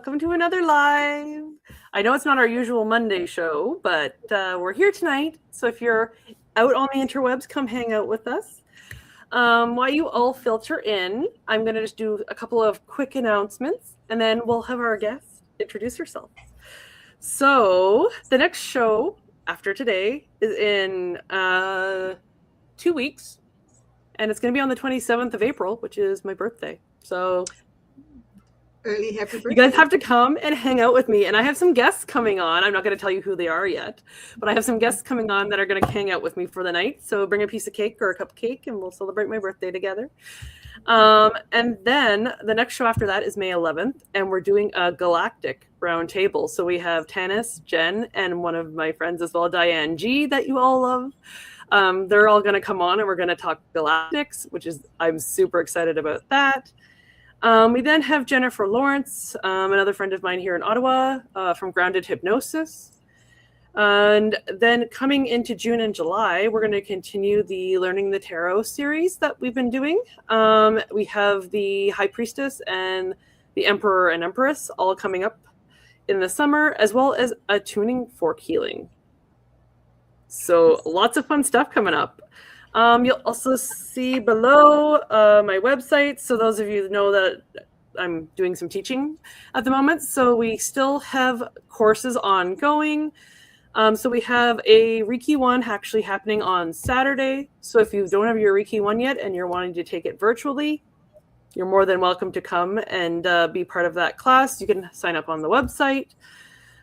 welcome to another live. I know it's not our usual Monday show, but we're here tonight. So if you're out on the interwebs, come hang out with us. While you all filter in, I'm going to just do a couple of quick announcements, and then we'll have our guest introduce herself. So the next show after today is in 2 weeks, and it's going to be on the 27th of April, which is my birthday. So early happy birthday. You guys have to come and hang out with me. And I have some guests coming on. I'm not going to tell you who they are yet, but I have some guests coming on that are going to hang out with me for the night. So bring a piece of cake or a cup of cake and we'll celebrate my birthday together. And then the next show after that is May 11th, and we're doing a galactic round table. So we have Tanis, Jen, and one of my friends as well, Diane G, that you all love. They're all going to come on and we're going to talk galactics, which is, I'm super excited about that. We then have Jennifer Lawrence, another friend of mine here in Ottawa, from Grounded Hypnosis. And then coming into June and July, we're going to continue the Learning the Tarot series that we've been doing. We have the High Priestess and the Emperor and Empress all coming up in the summer, as well as a tuning fork healing. So lots of fun stuff coming up. You'll also see below my website. So those of you who know that I'm doing some teaching at the moment. So we still have courses ongoing. So we have a Reiki 1 actually happening on Saturday. So if you don't have your Reiki 1 yet and you're wanting to take it virtually, you're more than welcome to come and be part of that class. You can sign up on the website.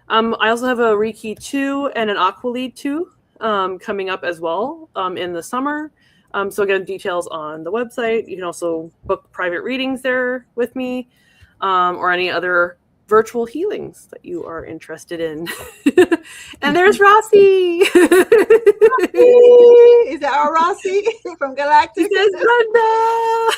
I also have a Reiki 2 and an Aqua Lead 2. Coming up as well in the summer. So again, details on the website. You can also book private readings there with me or any other virtual healings that you are interested in. And there's Rossi. Is that our Rossi from Galactic? Brenda.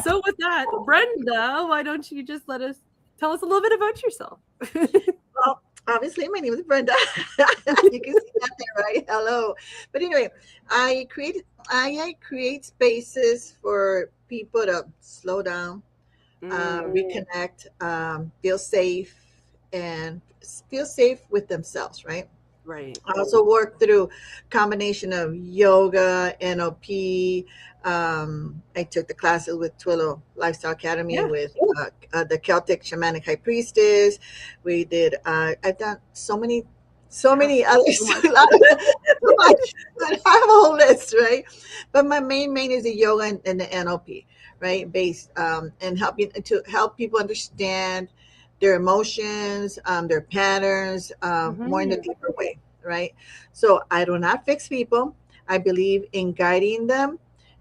So with that, Brenda, why don't you just tell us a little bit about yourself? Well, obviously, my name is Brenda. You can see that there, right? Hello. But anyway, I create spaces for people to slow down, reconnect, feel safe, and feel safe with themselves, right? Right. I also work through combination of yoga, NLP. I took the classes with Twillo Lifestyle Academy with the Celtic Shamanic High Priestess. We did. I've done so many others. I have a whole list, right? But my main is the yoga and the NLP, right? Based and help people understand their emotions, their patterns, more in a deeper way, right? So I do not fix people. I believe in guiding them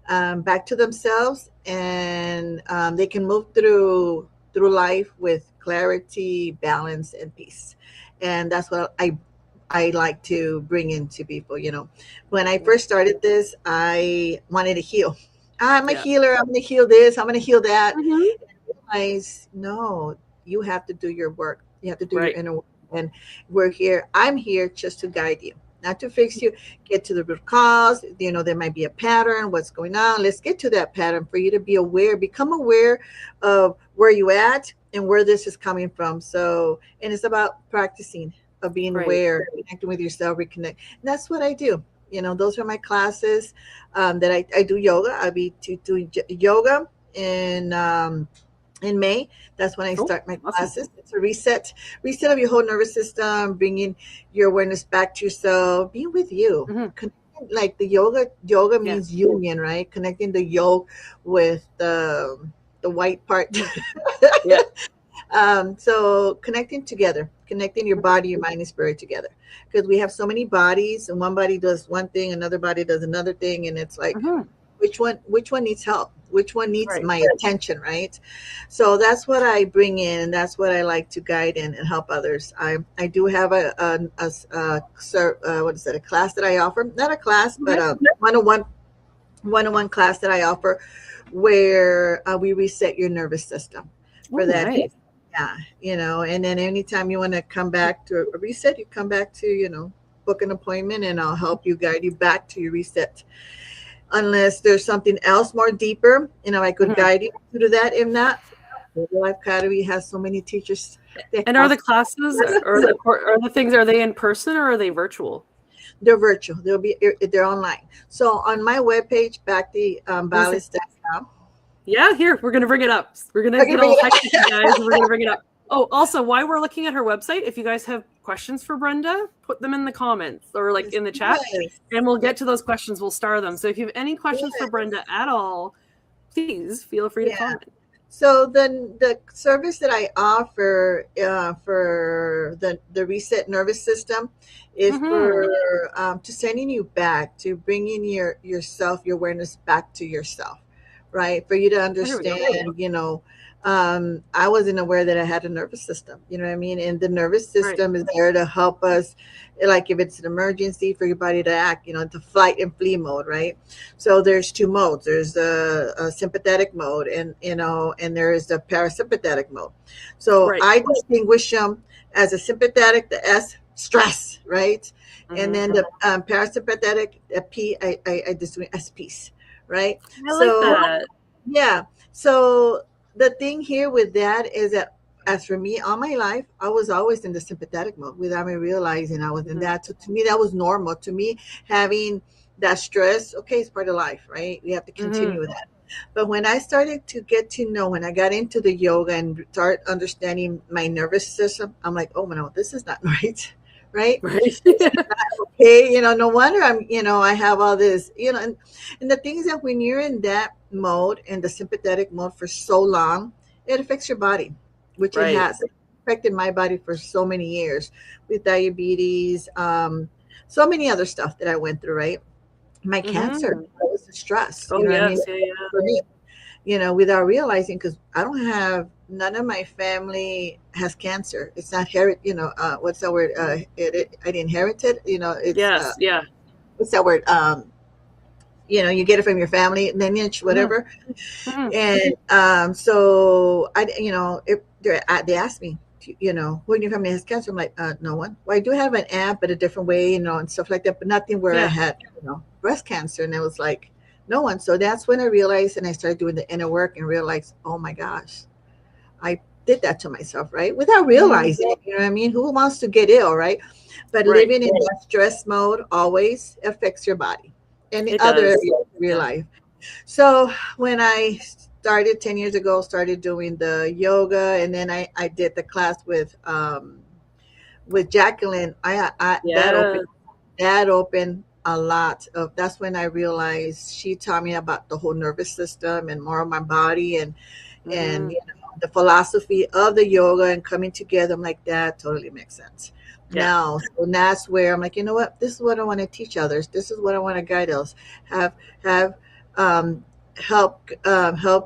back to themselves, and they can move through life with clarity, balance, and peace. And that's what I like to bring into people. You know, when I first started this, I wanted to heal. I'm a healer. I'm going to heal this. I'm going to heal that. And I realized, no, you have to do your work. You have to do your inner work. And I'm here just to guide you, not to fix you. Get to the root cause. You know, there might be a pattern. What's going on? Let's get to that pattern for you to be aware. Become aware of where you at and where this is coming from. So, and it's about practicing, of being aware, connecting with yourself, reconnect. And that's what I do. You know, those are my classes that I do yoga. I'll be doing yoga in May. That's when I start my classes. It's a reset of your whole nervous system, bringing your awareness back to yourself, being with you. Like the yoga means union, right? Connecting the yolk with the white part. So connecting together, connecting your body, your mind, and spirit together, because we have so many bodies, and one body does one thing, another body does another thing, and it's like, which one needs help? Which one needs my attention, right? So that's what I bring in, and that's what I like to guide in and help others. I do have a class that I offer, not a class, but a one-on-one class that I offer, where we reset your nervous system for that. Nice. Yeah, you know, and then anytime you want to come back to a reset, you come back to, you know, book an appointment, and I'll help you, guide you back to your reset. Unless there's something else more deeper, you know, I could guide you to do that. If not, Yoga Life Academy has so many teachers. And are the classes or the things, are they in person or are they virtual? They're virtual. They're online. So on my webpage, backthebalance.com. Yeah, here, we're gonna bring it up. We're gonna get all hyped, you guys. We're gonna bring it up. Oh, also, while we're looking at her website, if you guys have questions for Brenda, put them in the comments or like in the chat, and we'll get to those questions. We'll star them. So if you have any questions for Brenda at all, please feel free to comment. So then the service that I offer for the reset nervous system is for to sending you back, to bringing your awareness back to yourself, right? For you to understand, I wasn't aware that I had a nervous system, you know what I mean? And the nervous system is there to help us, like if it's an emergency, for your body to act, the flight and flee mode, right? So there's two modes. There's a sympathetic mode and there is the parasympathetic mode. So I distinguish them as a sympathetic, the S, stress, right? And then the parasympathetic, the P, I distinguish as peace, right? I like that. Yeah. So the thing here with that is that, as for me, all my life, I was always in the sympathetic mode without me realizing I was in that. So to me, that was normal. To me, having that stress, okay, it's part of life, right? We have to continue with that. But when I started to get to know, when I got into the yoga and start understanding my nervous system, I'm like, oh no, this is not right. Right. Okay. No wonder I have all this, and the thing is that when you're in that mode, in the sympathetic mode for so long, it affects your body, which it has affected my body for so many years with diabetes, so many other stuff that I went through, right? My cancer, that was the stress. Oh, yes. Yeah. For me, without realizing, because none of my family has cancer. It's not what's that word? I inherited, it's, what's that word? You get it from your family lineage, whatever. And so they asked me, who in your family has cancer? I'm like, no one. Well, I do have an aunt, but a different way, and stuff like that, but nothing where I had, breast cancer. And it was like, no one. So that's when I realized, and I started doing the inner work and realized, oh my gosh, I did that to myself, right? Without realizing it, you know what I mean? Who wants to get ill, right? But living in that stress mode always affects your body and the other areas of your life. So when I started 10 years ago, started doing the yoga, and then I did the class with Jacqueline, that opened a lot of, that's when I realized she taught me about the whole nervous system and more of my body and the philosophy of the yoga and coming together. I'm like, that totally makes sense. Now, so that's where I'm like, you know what, this is what I want to teach others. This is what I want to guide us. Help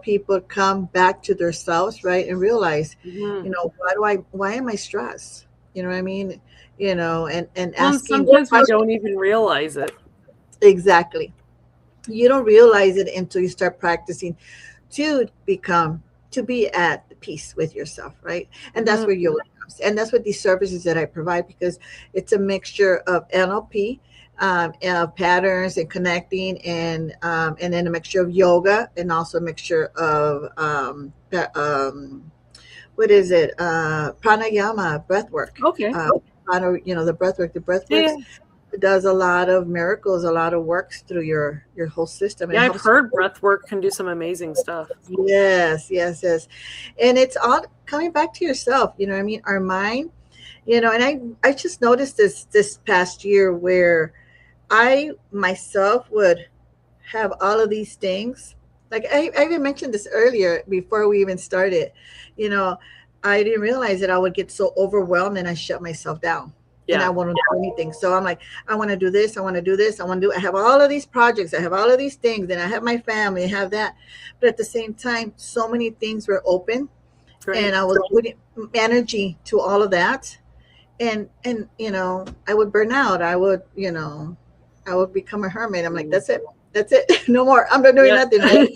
people come back to themselves, right? And realize, why am I stressed? You know what I mean? And asking. Sometimes we don't even realize it. Exactly. You don't realize it until you start practicing to be at peace with yourself, right? And that's where yoga comes. And that's what these services that I provide, because it's a mixture of NLP, patterns and connecting, and then a mixture of yoga, and also a mixture of what is it? Pranayama, breath work. Okay. The breath work. The breath work does a lot of miracles, a lot of works through your whole system. Yeah, I've heard breath work can do some amazing stuff. Yes. And it's all coming back to yourself. You know what I mean? Our mind, and I just noticed this past year where I myself would have all of these things. Like I even mentioned this earlier before we even started, I didn't realize that I would get so overwhelmed and I shut myself down. And I won't do anything. So I'm like, I want to do this. I want to do this. I have all of these projects. I have all of these things. And I have my family. I have that. But at the same time, so many things were open. And I was putting energy to all of that. And I would burn out. I would become a hermit. I'm like, that's it. No more. I'm not doing nothing. I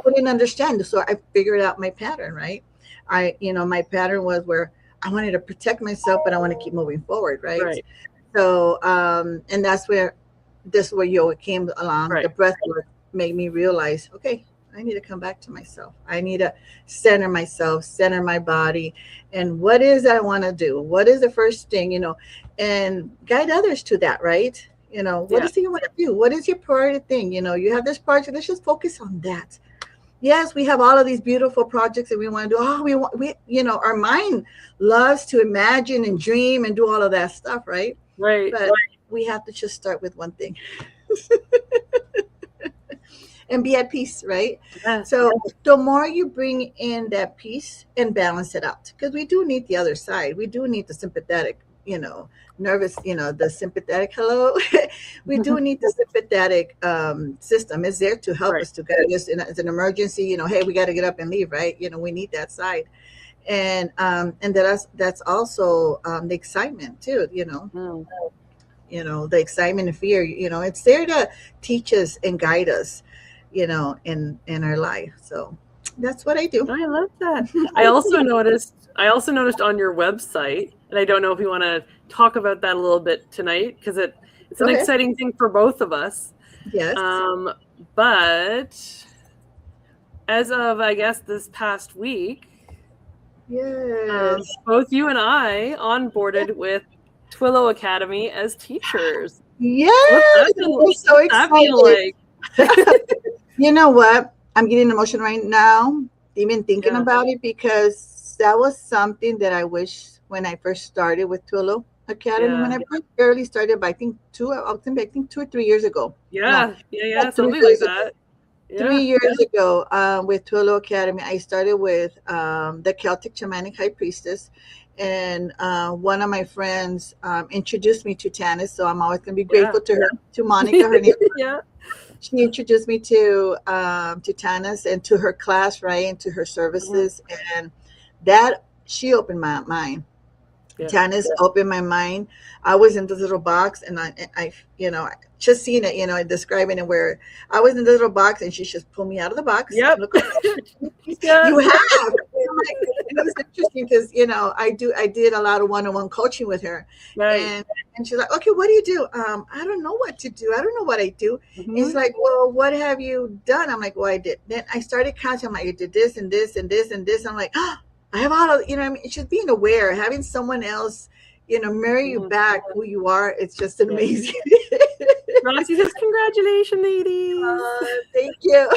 wouldn't understand. So I figured out my pattern, right? My pattern was where I wanted to protect myself, but I want to keep moving forward, right? So, and that's where yoga came along. The breath work made me realize, okay, I need to come back to myself. I need to center myself, center my body. And what is I want to do? What is the first thing, and guide others to that, right? What Yeah. is it you want to do? What is your priority thing? You have this project. Let's just focus on that. Yes, we have all of these beautiful projects that we want to do. Oh, our mind loves to imagine and dream and do all of that stuff, right? Right. But we have to just start with one thing and be at peace, right? Yeah. So the more you bring in that peace and balance it out, because we do need the other side. We do need the sympathetic, nervous, the sympathetic hello. We do need the sympathetic system. It's there to help Right. us to guide us as an emergency. Hey, we got to get up and leave, right? We need that side, and that's also the excitement too. Mm. The excitement and fear. It's there to teach us and guide us, in our life. So that's what I do. I love that. I also noticed on your website, and I don't know if you want to talk about that a little bit tonight, because it's an Okay. exciting thing for both of us. Yes. But as of, I guess, this past week, Yes. both you and I onboarded with Twillo Academy as teachers. Yes. I'm so excited. Like? You know what? I'm getting emotional right now, even thinking Yeah. about it, because that was something that I wish when I first started with Twillo Academy. Yeah. When I first barely started, but I think 2 or 3 years ago. Yeah. No, Something 3 like years ago. that. Yeah. 3 years ago, with Twillo Academy, I started with the Celtic Shamanic High Priestess, and one of my friends introduced me to Tanis, so I'm always going to be grateful to her, to Monica, her name. Yeah. She introduced me to Tanis and to her class, right, and to her services, and that she opened my mind. Yeah. Tanis opened my mind. I was in this little box, and I just seeing it, describing it, where I was in this little box, and she just pulled me out of the box. Yep. Look, Yeah. you have. It was interesting because I did a lot of one-on-one coaching with her, Right. and she's like, okay, what do you do? I don't know what to do. I don't know what I do. Mhm. It's like, well, what have you done? I'm like, well, I did. Then I started counting. I'm like, I did this and this and this and this. I'm like, oh, I have all of, I mean, it's just being aware, having someone else, mirror you back who you are. It's just amazing. Roxy says, congratulations, ladies. Thank you.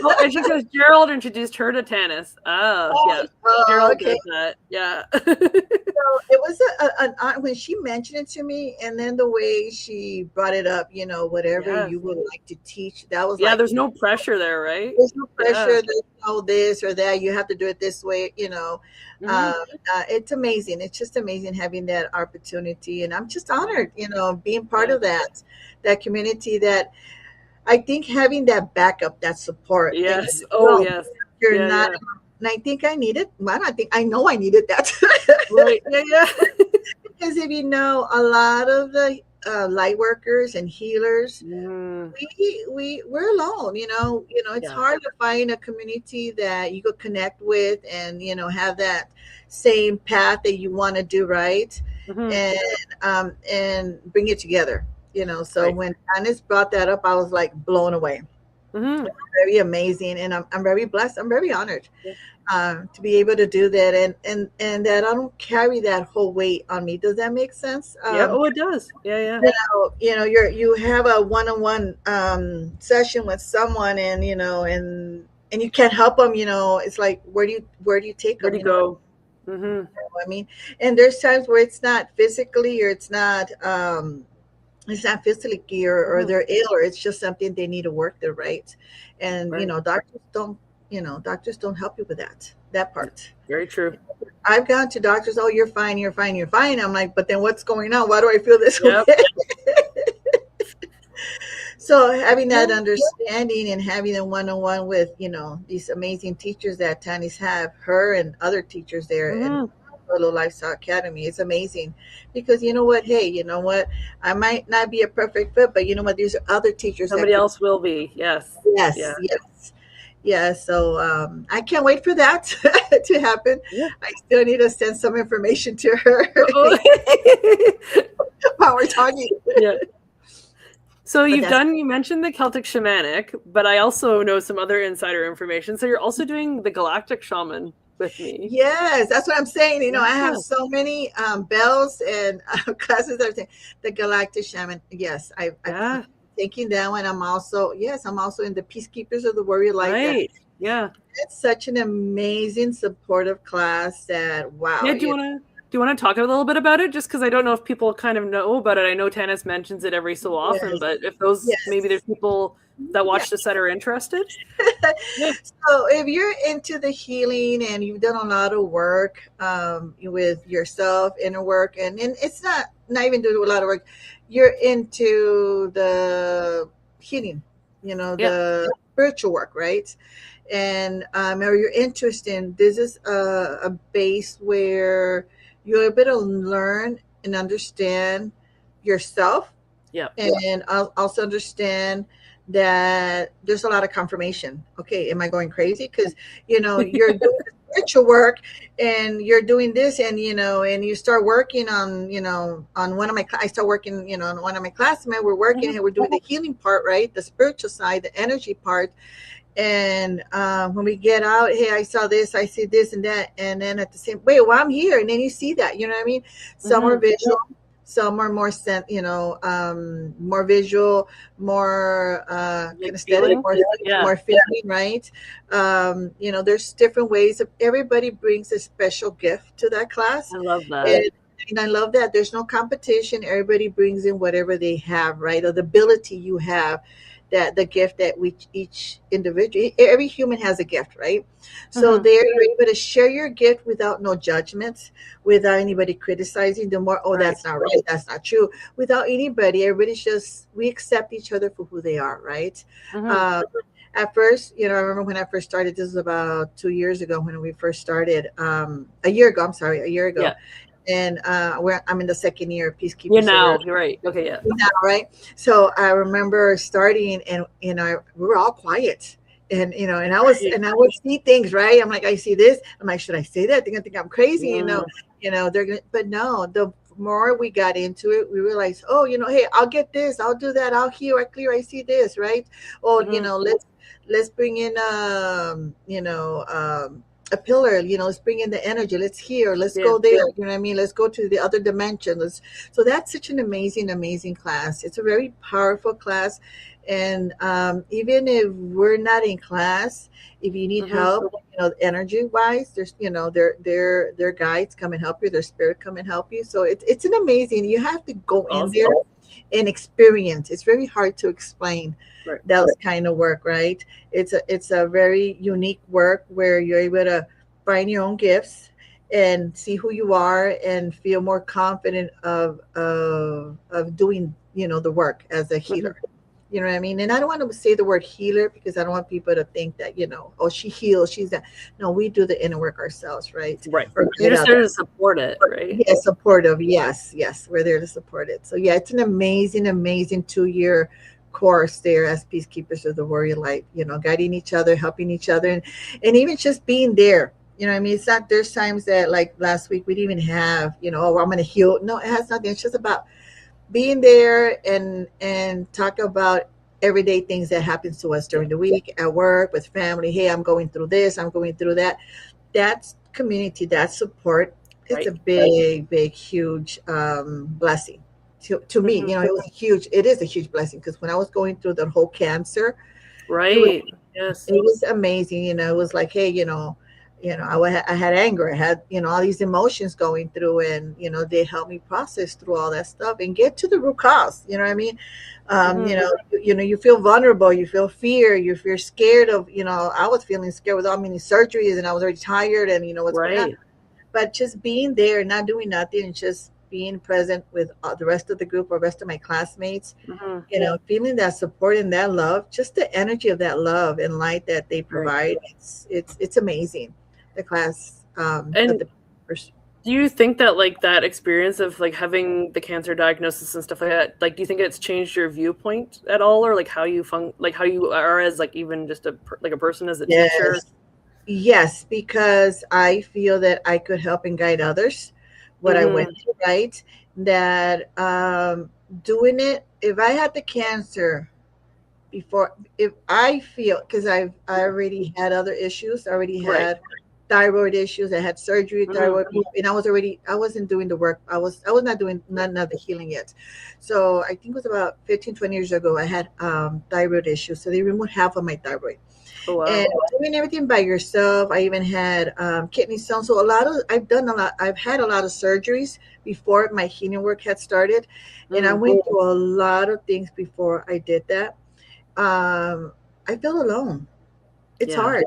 Oh, and she says Gerald introduced her to Tanis. Oh, yeah. Gerald okay. did that. Yeah. So it was an when she mentioned it to me, and then the way she brought it up, whatever you would like to teach, that was there's no pressure there, right? There's no pressure. There's no this or that. You have to do it this way. It's amazing. It's just amazing having that opportunity, and I'm just honored, being part of that community. That I think having that backup, that support. Yes. Yes. You're not. Yeah. And I think I needed. Well, I know I needed that. Right. Yeah. Because if a lot of the light workers and healers, we're alone. It's hard to find a community that you could connect with and have that same path that you want to do, right? And bring it together. So when Tanis brought that up, I was like blown away. Very amazing, and I'm very blessed. I'm very honored to be able to do that, and that I don't carry that whole weight on me. Does that make sense? It does. Yeah. You have a one-on-one session with someone, and and you can't help them. It's like where do you take them? Where do you go? You know what I mean, and there's times where it's not physically, or it's not physically, or they're ill, or it's just something they need to work through, right? And doctors don't help you with that part. Very true. I've gone to doctors, oh, you're fine. I'm like, but then what's going on? Why do I feel this way? So having that understanding and having a one-on-one with, these amazing teachers that Tanis have, her and other teachers there in Little Lifestyle Academy, it's amazing. Because you know what? Hey, you know what? I might not be a perfect fit, but you know what? These are other teachers. Somebody else will be. Yes. Yeah. So I can't wait for that to happen. Yeah. I still need to send some information to her while we're talking. Yeah. So But you mentioned the Celtic shamanic, but I also know some other insider information. So you're also doing the galactic shaman with me. yes, that's what I'm saying. I have Yeah. so many bells and classes. Everything. The Galactic Shaman. Yes, I'm Yeah. taking that one. I'm also in the Peacekeepers of the Warrior Light. Right. Yeah. That's such an amazing, supportive class. That wow. Yeah. Do you want to talk a little bit about it? Just because I don't know if people kind of know about it. I know Tanis mentions it every so often, Yes, but if maybe there's yes. people that Yeah. watch the set are interested. Yeah. So if you're into the healing and you've done a lot of work with yourself, inner work, and it's not even doing a lot of work, you're into the healing, Yeah. the spiritual work, right? And or you're interested in this is a base where you're able to learn and understand yourself, Yeah. and I'll also understand that there's a lot of confirmation. Okay, am I going crazy? Because you're doing the spiritual work, and you're doing this, and and you start working on on one of my. I start working on one of my classmates. We're working, Mhm. and we're doing the healing part, right? The spiritual side, the energy part, and when we get out, hey, I saw this, I see this and that, and then at the same wait, well, I'm here, and then you see that, you know what I mean? Some are Mhm. visual, some are more more visual, more Like kinesthetic, feeling. Yeah. more feeling, right? There's different ways of everybody brings a special gift to that class, I love that. and I love that there's no competition. Everybody brings in whatever they have, right? Or the ability you have, that the gift that we each individual, every human has a gift, right? So Mhm. there you're able to share your gift without no judgments, without anybody criticizing. The more, oh, Right. that's not right, that's not true, without anybody. Everybody's just, we accept each other for who they are, right? Mhm. Um, at first, I remember when I first started. This was about 2 years ago when we first started. A year ago, I'm sorry, a year ago, Yeah. and I'm in the second year of Yeah. Peacekeepers. So we're Now you're right. Okay. Yeah. now, right? So I remember starting, and we were all quiet, and Right. and I would see things, right? I'm like, I see this. I'm like, should I say that? I think I'm crazy, Mm. they're gonna, but no. The more we got into it, we realized, oh, hey, I'll get this, I'll do that, I'll hear, I clear, I see this, right? Oh, Mhm. let's bring in a pillar, let's bring in the energy, let's hear, let's Yeah. go there, you know what I mean, let's go to the other dimension. So that's such an amazing, amazing class. It's a very powerful class. And even if we're not in class, if you need Mhm. help, energy wise, there's, their guides come and help you, their spirit come and help you. So it's an amazing, you have to go in Awesome. there and experience. It's very hard to explain Right. those kind of work, right? It's a very unique work where you're able to find your own gifts and see who you are and feel more confident of doing the work as a Mhm. healer. You know what I mean? And I don't want to say the word healer because I don't want people to think that, oh, she heals, she's that. No, we do the inner work ourselves, right? Right. Or You're guide just there others. to support it, right? Yeah, supportive. Yes, yes, we're there to support it. So yeah, it's an amazing, amazing 2 year course there as peacekeepers of the warrior light. Guiding each other, helping each other, and even just being there. You know what I mean? It's not. There's times that, like last week, we didn't even have. Oh, I'm going to heal. No, it has nothing. It's just about being there and talk about everyday things that happens to us Yeah. during the week, at work, with family. Hey, I'm going through this, I'm going through that. That's community, that support. It's Right. a big, big, huge blessing to me. Mhm. It is a huge blessing, because when I was going through the whole cancer, it was Right. Yes. it was amazing. It was like, hey, I had anger, I had all these emotions going through, and they helped me process through all that stuff and get to the root cause. You know what I mean? Mhm. You feel vulnerable, you feel fear, you feel scared of. I was feeling scared with all many surgeries, and I was already tired, and what's going on. Right. But just being there, not doing nothing, and just being present with the rest of the group or rest of my classmates, Mhm. feeling that support and that love, just the energy of that love and light that they Right. provide. It's amazing. The class that And the first. do you think that like that experience of like having the cancer diagnosis and stuff like that, like do you think it's changed your viewpoint at all, or like how you are as like even just like a person as a teacher? Yes, yes, because I feel that I could help and guide others what I went through, right? That doing it, if I had the cancer before, if I feel, because I already had other issues, I already Right. had thyroid issues, I had surgery, thyroid, and I wasn't doing the work. I was not doing none of the healing yet. So I think it was about 15, 20 years ago, I had thyroid issues. So they removed half of my thyroid. Oh wow. And doing everything by yourself. I even had kidney stones. So I've had a lot of surgeries before my healing work had started. And I went through a lot of things before I did that. I feel alone. It's hard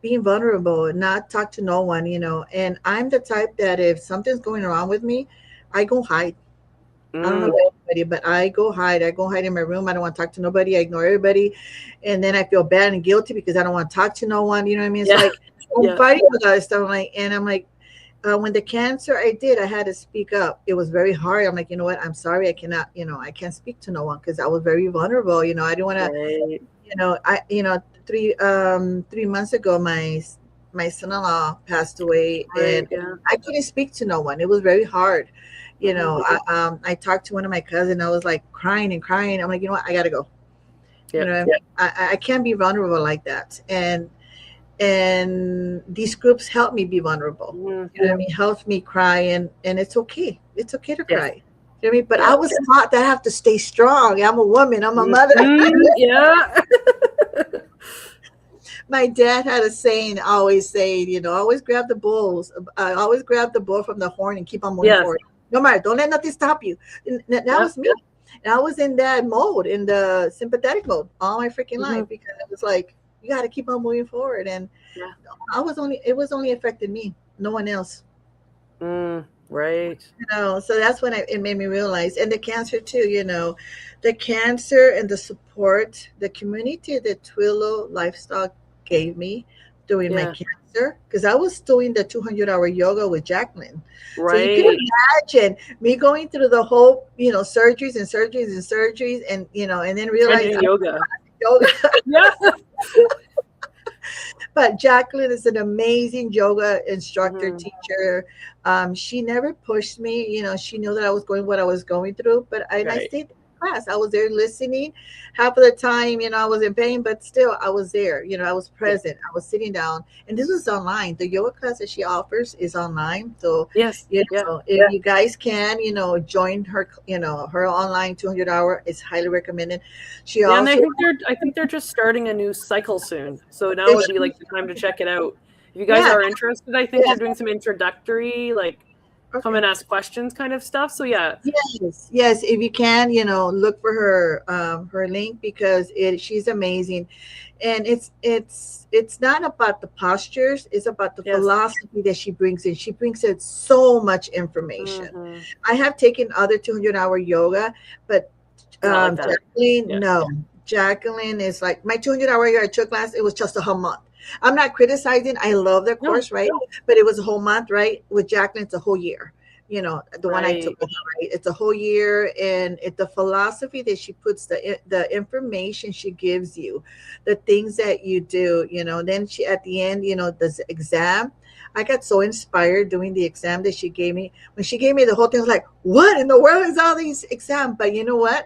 being vulnerable and not talk to no one, and I'm the type that if something's going wrong with me, I go hide. I don't know about anybody, but I go hide. I go hide in my room. I don't want to talk to nobody. I ignore everybody. And then I feel bad and guilty because I don't want to talk to no one. You know what I mean? It's like I'm fighting with all this stuff. I'm like, when the cancer I did, I had to speak up. It was very hard. I'm like, you know what? I'm sorry. I cannot, I can't speak to no one because I was very vulnerable. I didn't want to, I 3 months ago, my son-in-law passed away, and I couldn't speak to no one. It was very hard. I talked to one of my cousins. I was like crying and crying. I'm like, you know what? I got to go. I can't be vulnerable like that. And these groups help me be vulnerable. You know what I mean? Helps me cry, and it's okay. It's okay to cry. You know what I mean? But I was taught that I have to stay strong. I'm a woman. I'm a mother. My dad had a saying, always saying, always grab the bulls. Always grab the bull from the horn and keep on moving forward. No matter, don't let nothing stop you. And that was me. And I was in that mode, in the sympathetic mode, all my freaking life, because it was like, you got to keep on moving forward. And it was only affecting me, no one else. Right. So that's when it made me realize, and the cancer too, the cancer and the support, the community that Twillo Lifestyle gave me during my cancer, because I was doing the 200-hour yoga with Jacqueline. Right. So you can imagine me going through the whole, surgeries and surgeries and surgeries, and and then realize yoga. But Jacqueline is an amazing yoga instructor, teacher. She never pushed me. She knew that I was what I was going through. But I stayed in class. I was there listening. Half of the time, I was in pain, but still I was there. I was present. I was sitting down. And this was online. The yoga class that she offers is online. So if you guys can, join her, her online 200-hour, it's highly recommended. She also, and I think they're just starting a new cycle soon. So now would be like the time to check it out. If you guys are interested, I think they're doing some introductory, come and ask questions kind of stuff. So yes, if you can, look for her link, because she's amazing. And it's not about the postures, it's about the philosophy that she brings in. She brings in so much information. I have taken other 200-hour yoga, but Jacqueline, no. Jacqueline is like my 200-hour yoga I took last, it was just a whole month. I'm not criticizing. I love the course, right? But it was a whole month, right? With Jacqueline, it's a whole year. The one I took with her, right? It's a whole year, and the philosophy that she puts, the information she gives you, the things that you do, Then she at the end, the exam. I got so inspired doing the exam that she gave me. When she gave me the whole thing, I was like, "What in the world is all these exams?" But you know what?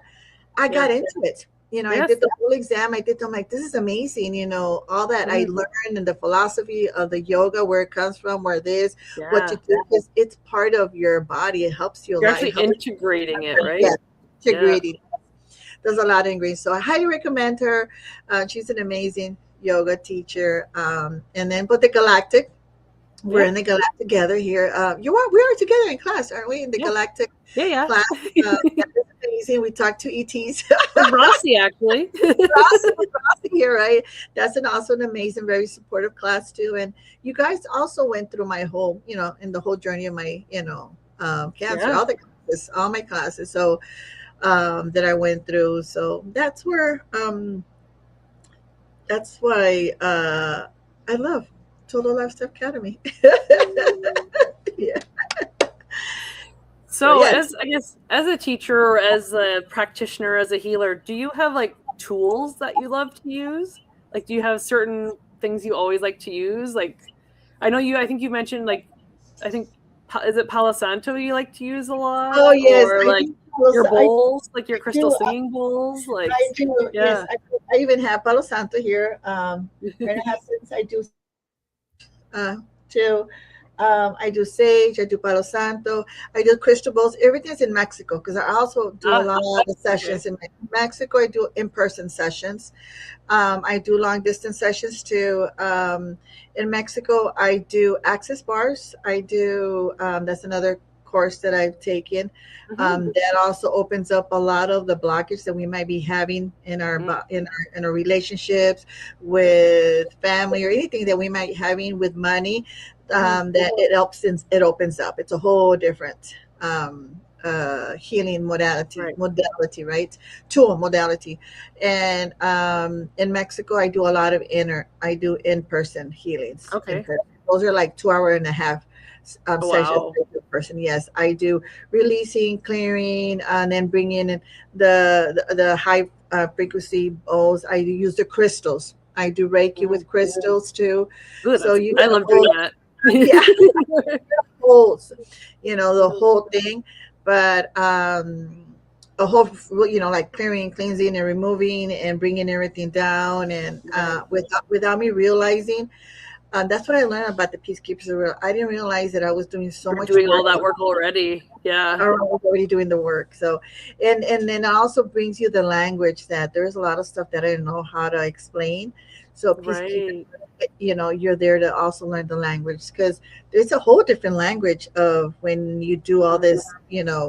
I got into it. I did the whole exam. I'm like, this is amazing. All that I learned, and the philosophy of the yoga, where it comes from, what to do, because it's part of your body. It helps you a lot. You're actually integrating it, right? Yeah, integrating. There's a lot of ingredients. So I highly recommend her. She's an amazing yoga teacher. And then, but the Galactic, we're in the Galactic together here. We are together in class, aren't we? In the Galactic class. Amazing. We talked to ETs. Rossi, actually. Rossi here, right? That's also an amazing, very supportive class too. And you guys also went through my whole, in the whole journey of my, cancer, all my classes. So that I went through. So that's where, that's why I love Total Lifestyle Academy. So as a teacher, or as a practitioner, as a healer, do you have tools that you love to use? Do you have certain things you always like to use? I think you mentioned I think is it Palo Santo you like to use a lot? Oh yes, Or I like do. your bowls, like your crystal do. singing bowls? Like, I do. Yes, yeah. I even have Palo Santo here. And I have since I do too. I do sage. I do Palo Santo. I do crystal bowls. Everything's in Mexico because I also do a Ah, lot of okay. sessions in Mexico. I do in-person sessions. I do long distance sessions too. In Mexico, I do access bars. I do, that's another course that I've taken. Mm-hmm. That also opens up a lot of the blockage that we might be having in our Mm, in our relationships with family or anything that we might be having with money. mm-hmm. That it helps and it opens up. It's a whole different healing Right. modality, right? Tool modality. And in Mexico, I do a lot of I do in-person healings. In Okay. person, those are like 2 hour and a half Oh, sessions wow. in person. Yes, I do releasing, clearing, and then bringing in the high frequency bowls. I use the crystals. I do Reiki Mm. with crystals too. Ooh, So that's you I get a love doing whole, that. yeah, holds, the whole thing. But a whole, like clearing, cleansing, and removing, and bringing everything down, and Right. without me realizing, that's what I learned about the peacekeepers. I didn't realize that I was doing so You're much doing all work. that work already. Yeah. I was already doing the work. So, and then it also brings you the language that there's a lot of stuff that I don't know how to explain. So peacekeepers, Right. you're there to also learn the language because there's a whole different language of when you do all Mm, this,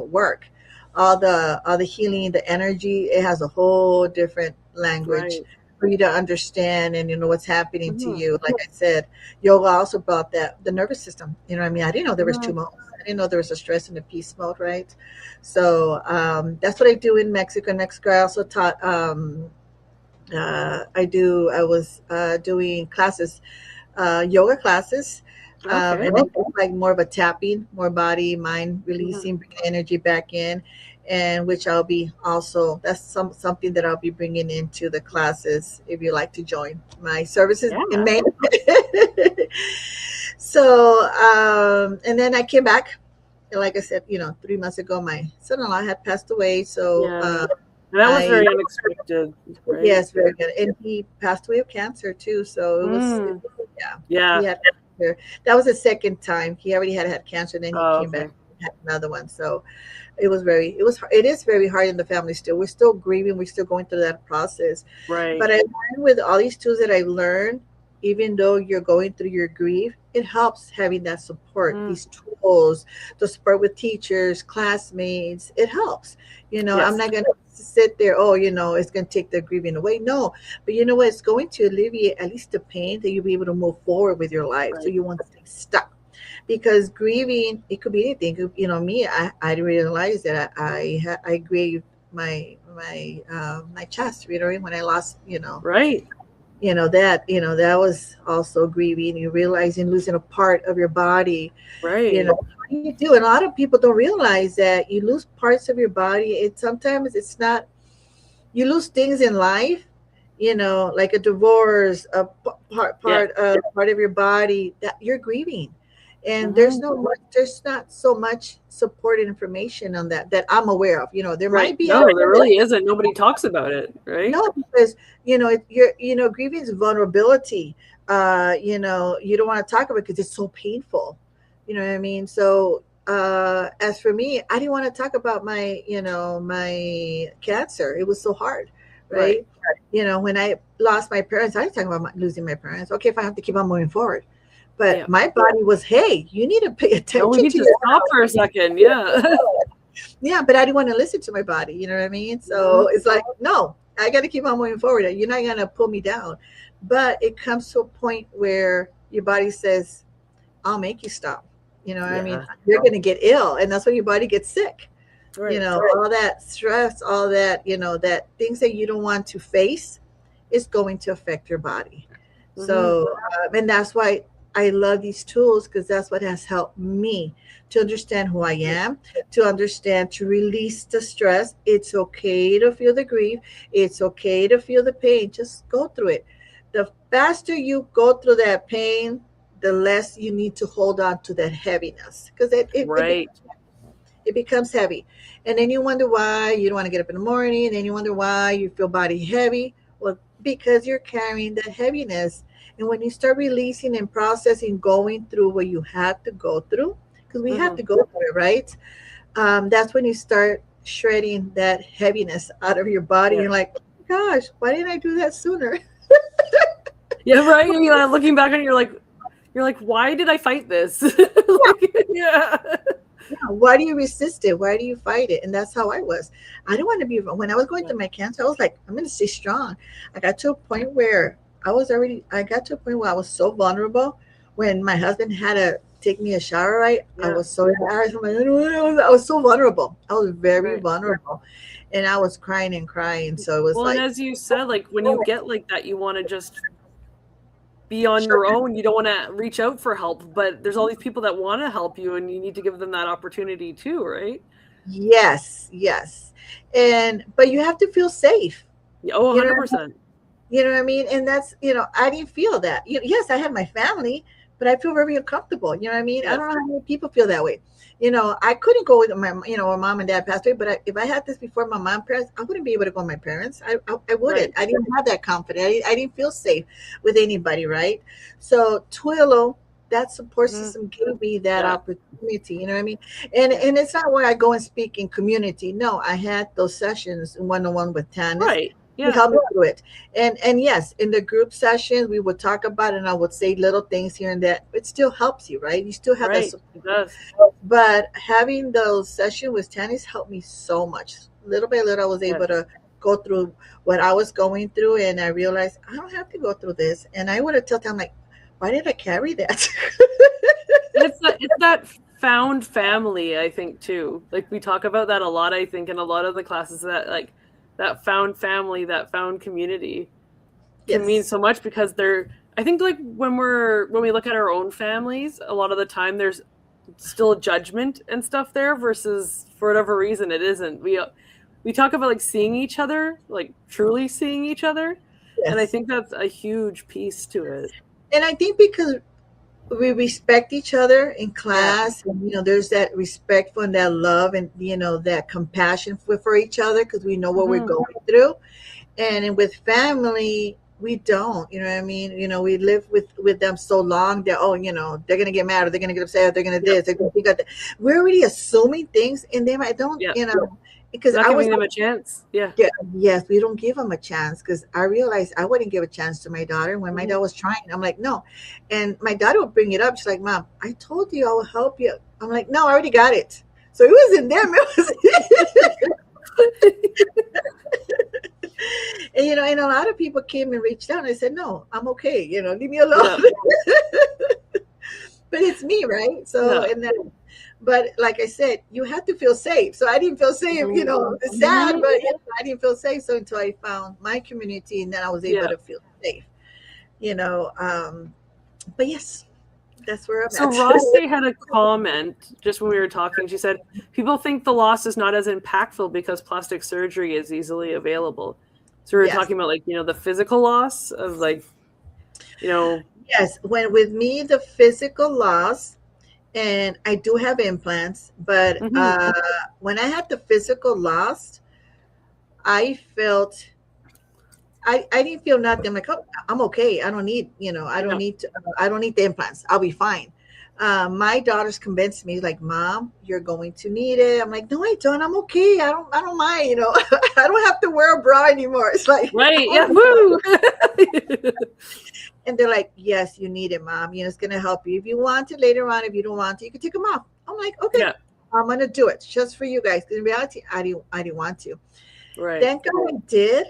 work, all the healing, the energy. It has a whole different language right. for you to understand and what's happening to Mm-hmm. you. Like I said, yoga also brought that the nervous system. You know what I mean? I didn't know there was two Mm-hmm. modes. I didn't know there was a stress and a peace mode, right? So that's what I do in Mexico. In Mexico, I also taught. I was doing classes, yoga classes, Okay. and it's like more of a tapping, more body, mind Mm-hmm. releasing, bringing energy back in, and which I'll be also. That's something that I'll be bringing into the classes if you like to join my services in Yeah. May. So, and then I came back. And like I said, 3 months ago, my son-in-law had passed away. So Yeah. And that was I very unexpected, right? yes, very good. And he passed away of cancer too. So Mm. yeah, he Yeah. had cancer. That was the second time. He already had cancer, then he Oh, came back okay. and had another one. So it is very hard in the family still. We're still grieving. We're still going through that process. Right. But I learned with all these tools that I've learned, even though you're going through your grief, it helps having that support, Mm. these tools, the support with teachers, classmates. It helps. I'm Yes. not going to sit there, oh, it's going to take the grieving away. No, but you know what? It's going to alleviate at least the pain that you'll be able to move forward with your life so Right. you won't stay stuck. Because grieving, it could be anything. Me, I didn't realize that I grieved my chest, when I lost, Right. that was also grieving. You realizing losing a part of your body, you Right. know you do. And a lot of people don't realize that you lose parts of your body. Sometimes it's not, you lose things in life, like a divorce, a Yeah. part of your body that you're grieving. And Mm-hmm. there's not so much support and information on that I'm aware of. There Right. might be out No, there there. really isn't. Nobody talks about it, right? No, because grieving is vulnerability. You don't want to talk about it because it's so painful. You know what I mean? So as for me, I didn't want to talk about my cancer. It was so hard, Right. right? When I lost my parents, I didn't talk about losing my parents. Okay, if I have to keep on moving forward. Yeah. But my body was, hey, you need to pay No, we attention need to to your stop for a second. Yeah. yeah, but I didn't want to listen to my body. You know what I mean? Mhm. So it's like, no, I got to keep on moving forward. You're not going to pull me down. But it comes to a point where your body says, I'll make you stop. You know what I mean? Yeah. You're going to get ill. And that's when your body gets sick. Right. All that stress, all that, that things that you don't want to face is going to affect your body. Mm-hmm. So, and that's why I love these tools because that's what has helped me to understand who I am, to understand, to release the stress. It's okay to feel the grief. It's okay to feel the pain. Just go through it. The faster you go through that pain, the less you need to hold on to that heaviness, because Right. it becomes heavy. And then you wonder why you don't want to get up in the morning. And then you wonder why you feel body heavy. Well, because you're carrying that heaviness. And when you start releasing and processing, going through what you had to go through, because we have Hmm. to go through it, right? That's when you start shredding that heaviness out of your body. Yeah. You're like, gosh, why didn't I do that sooner? Yeah, right. You know, looking back on it, you're like, why did I fight this? Like, yeah. Yeah, why do you resist it? Why do you fight it? And that's how I was. I didn't want to be, when I was going Yeah. through my cancer, I was like, I'm going to stay strong. I got to a point where I got to a point where I was so vulnerable. When my husband had to take me a shower, right? I Yeah. was so embarrassed. I'm like, I was so vulnerable. I was very Right. vulnerable. And I was crying and crying. So it was Well, and like, as you said, like when you get like that, you want to just be on sure. your own. You don't want to reach out for help, but there's all these people that want to help you, and you need to give them that opportunity too, right? Yes, yes. But you have to feel safe. Yeah, oh, You know, 100%. You know what I mean? And that's, I didn't feel that. Yes, I have my family, but I feel very uncomfortable. You know what I mean? I Yes. don't know how many people feel that way. I couldn't go with my, when mom and dad passed away, but if I had this before my mom passed, I wouldn't be able to go with my parents. I wouldn't. Right. I didn't have that confidence. I didn't feel safe with anybody, right? So Twillo, that support Mhm. system gave me that Yeah. opportunity. You know what I mean? And Yeah. and it's not where I go and speak in community. No, I had those sessions one on one with Tanis. Right. He Yeah. helped me through it. And yes, in the group sessions, we would talk about it, and I would say little things here and there. It still helps you, right? You still have that Right. support. It does. But having those sessions with Tanis helped me so much. Little by little, I was Yes. able to go through what I was going through, and I realized I don't have to go through this. And I would have told them, like, why did I carry that? And it's that found family, I think, too. Like we talk about that a lot, I think, in a lot of the classes, that like that found family, that found community can mean Yes. so much, because they're, I think, like when we look at our own families, a lot of the time there's still judgment and stuff there, versus for whatever reason it isn't. We talk about like seeing each other, like truly seeing each other, and I Yes. think that's a huge piece to it. And I think because we respect each other in Yeah. class, and there's that respect and that love, and that compassion for each other, because we know what we're Hmm. going through. And with family, we don't. You know what I mean? We live with them so long that, oh, they're gonna get mad, or they're gonna get upset, or they're gonna Yep. this, they're gonna think of that. We're already assuming things, and then I don't, Yeah. because Not I was. giving them a chance. Yeah. Yeah, yes, we don't give them a chance, because I realized I wouldn't give a chance to my daughter when my Mhm. daughter was trying. I'm like, no. And my daughter would bring it up. She's like, Mom, I told you I will help you. I'm like, no, I already got it. So it wasn't them. It was, and a lot of people came and reached out, and I said, no, I'm okay. Leave me alone. Yeah. But it's me, right? So, Yeah. and then, but like I said, you have to feel safe. So I didn't feel safe. Mhm. It's sad, but I didn't feel safe. So until I found my community, and then I was able Yeah. to feel safe. You know, um, but yes, that's where I'm So at. Rossi had a comment just when we were talking. She said, people think the loss is not as impactful because plastic surgery is easily available. So we were Yes, talking about, like, the physical loss of, like, you know, yes. When with me, the physical loss, and I do have implants, but mhm, when I had the physical loss, I felt I didn't feel nothing. I'm like, oh, I'm okay. I don't need, yeah, I don't need the implants. I'll be fine. My daughters convinced me, like, Mom, you're going to need it. I'm like, no, I don't. I'm okay. I don't mind. I don't have to wear a bra anymore. It's like, right, yeah, woo. and they're like, yes, you need it, Mom. It's going to help you. If you want it later on, if you don't want to, you can take them off. I'm like, okay, Yeah, I'm going to do it just for you guys. In reality, I didn't want to. right, Thank God I did.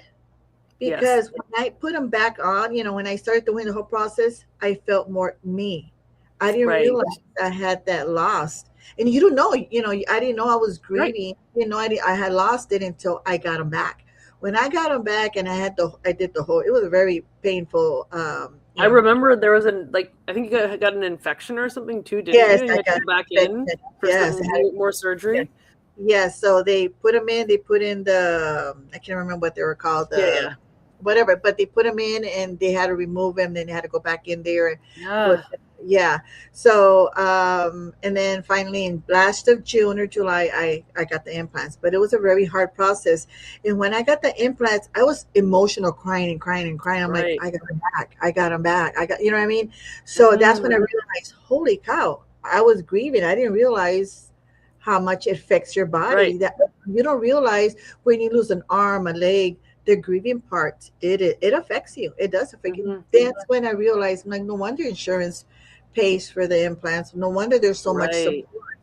yes, Because when I put them back on, when I started doing the whole process, I felt more me. I didn't right, realize I had that lost. And you don't know, I didn't know I was right. grieving. I had lost it until I got them back. When I got them back, and I did the whole, it was a very painful, I remember there was I think you got an infection or something too, didn't you? yes, And you I had to got go back in infected. for Yes, some more yes, surgery. yes. So they put them in, they put in I can't remember what they were called, Yeah, yeah, whatever, but they put them in, and they had to remove them. Then they had to go back in there and put yeah. Yeah. So, and then finally in last of June or July, I got the implants, but it was a very hard process. And when I got the implants, I was emotional, crying and crying and crying. I'm like, Right. I got them back. I got them back. I got, you know what I mean? So that's when I Mm, realized, holy cow, I was grieving. I didn't realize how much it affects your body. right. That you don't realize when you lose an arm, a leg, the grieving part, it affects you. It does affect you. Hmm. That's when I realized, I'm like, no wonder insurance pays for the implants. No wonder there's so much support Right.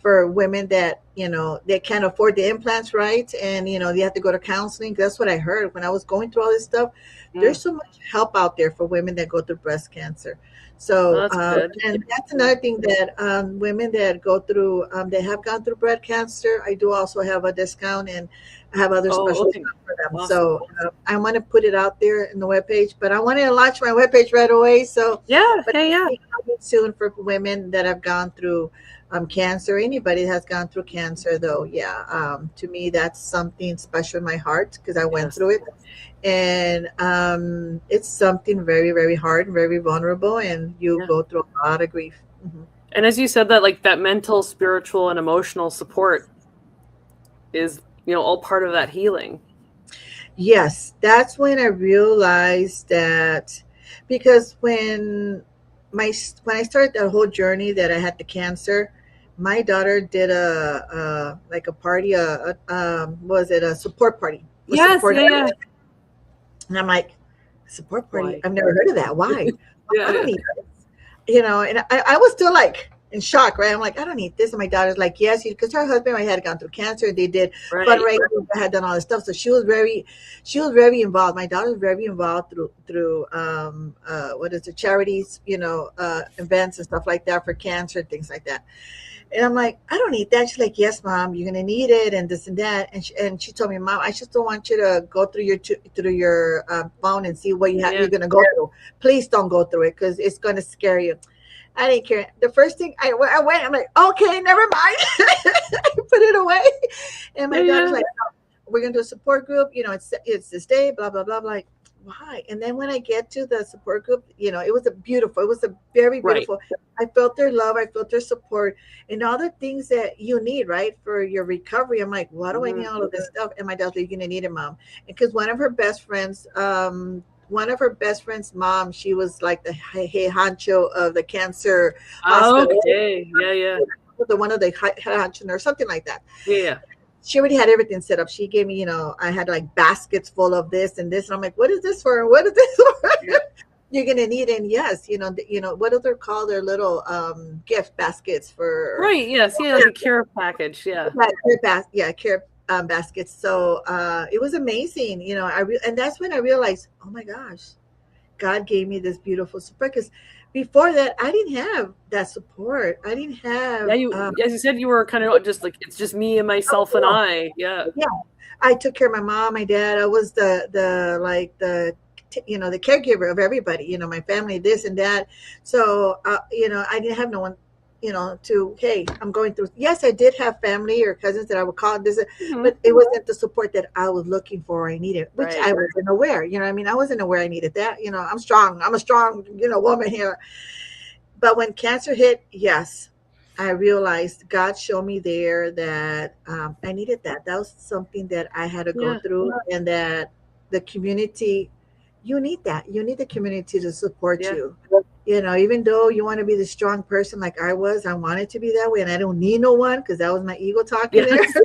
for women that they can't afford the implants, right? And they have to go to counseling. That's what I heard when I was going through all this stuff. Mm. There's so much help out there for women that go through breast cancer. Well, So that's good. and that's another thing that women that go through that have gone through breast cancer, I do also have a discount, and I have other Oh, special okay. stuff for them. Awesome. So I want to put it out there in the webpage, but I want to launch my webpage right away. So Yeah. but Hey, yeah. soon for women that have gone through cancer. Anybody that has gone through cancer, though, yeah, to me that's something special in my heart because I went Yes. through it, and it's something very, very hard and very vulnerable, and you Yeah. go through a lot of grief. Mhm. And as you said, that like that mental, spiritual, and emotional support is, all part of that healing. Yes, that's when I realized that because when I started that whole journey that I had the cancer, my daughter did a like a party, was it a support party? A Yes. support, Yeah. Yeah. and I'm like, support party? Why? I've never heard of that. Why? Yeah. I don't Yeah. need this, and I was still like in shock, right? I'm like, I don't need this. And my daughter's like, yes, because her husband had gone through cancer. They did Right. fundraising, they had done all this stuff. So she was very involved. My daughter's very involved through what is it, charities, events and stuff like that for cancer and things like that. And I'm like, I don't need that. She's like, yes, mom, you're gonna need it, and this and that. And she told me, mom, I just don't want you to go through your phone and see what Yeah. you're gonna go through. Please don't go through it because it's gonna scare you. I didn't care. The first thing I went, I'm like, okay, never mind. I put it away. And Yeah. my daughter's Yeah. like, we're gonna do a support group. It's this day, blah blah blah. I'm like, why? And then when I get to the support group, it was a very Right. beautiful. I felt their love, I felt their support, and all the things that you need, right, for your recovery. I'm like, why do I need Hmm. all of this stuff? And my dad's like, you're gonna need it, mom, because one of her best friends' mom, she was like the hey honcho of the cancer hospital, Okay. Yeah. Yeah. the one of the head honcho or something like that. Yeah. Yeah. She already had everything set up. She gave me, I had like baskets full of this and this, and I'm like, what is this for? What is this for? Yeah. You're gonna need it. And yes, what do they call their little gift baskets for? Right. Yes. Yeah. Like a care package. Yeah. Care baskets. So it was amazing. And that's when I realized, oh my gosh, God gave me this beautiful support. Because before that, I didn't have that support. I didn't Yeah. have. You, as you said, you were kind of just like it's just me and myself and No, I. Yeah. yeah, I took care of my mom, my dad. I was the like the caregiver of everybody. My family, this and that. So I didn't have no one. To hey, I'm going through. Yes, I did have family or cousins that I would call this, Hmm. but it wasn't the support that I was looking for or I needed, which Right. I wasn't aware. You know what I mean? I wasn't aware I needed that. I'm strong. I'm a strong, woman here. But when cancer hit, yes, I realized God showed me there that I needed that. That was something that I had to go Yeah. through, and that the community, you need that. You need the community to support Yeah. you. Even though you want to be the strong person like I was, I wanted to be that way, and I don't need no one because that was my ego talking there. Yes.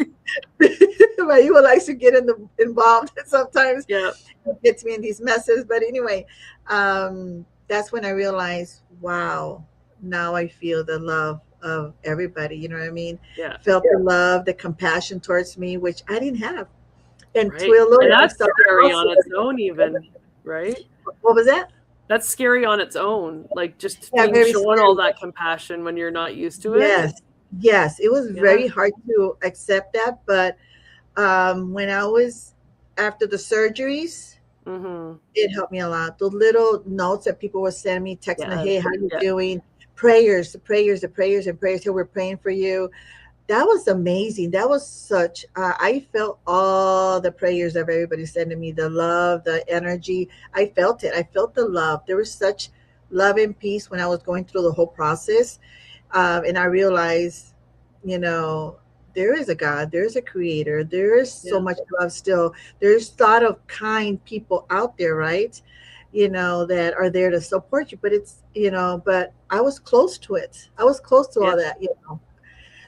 My ego likes to get involved sometimes. Yeah. It gets me in these messes. But anyway, that's when I realized, wow, now I feel the love of everybody. You know what I mean? Yeah. Felt the love, the compassion towards me, which I didn't have. And Right. Twillo And and that's stuff. scary Also, on its own, even. Right. what was that? That's scary on its own. Like just Yeah, being very shown all scary. that compassion when you're not used to it. Yes, yes. It was Yeah. very hard to accept that, but when I was after the surgeries, Hmm. it helped me a lot. The little notes that people were sending me, texting me, Yes. hey, how you Yeah. doing? Prayers, the prayers, the prayers, and prayers. Hey, we're praying for you. That was amazing. That was such. I felt all the prayers of everybody sending me, the love, the energy. I felt it. I felt the love. There was such love and peace when I was going through the whole process. And I realized, you know, there is a God, there's a creator, there is so Yeah. much love still. There's a lot of kind people out there, right? That are there to support you. But but I was close to it. I was close to Yeah. all that.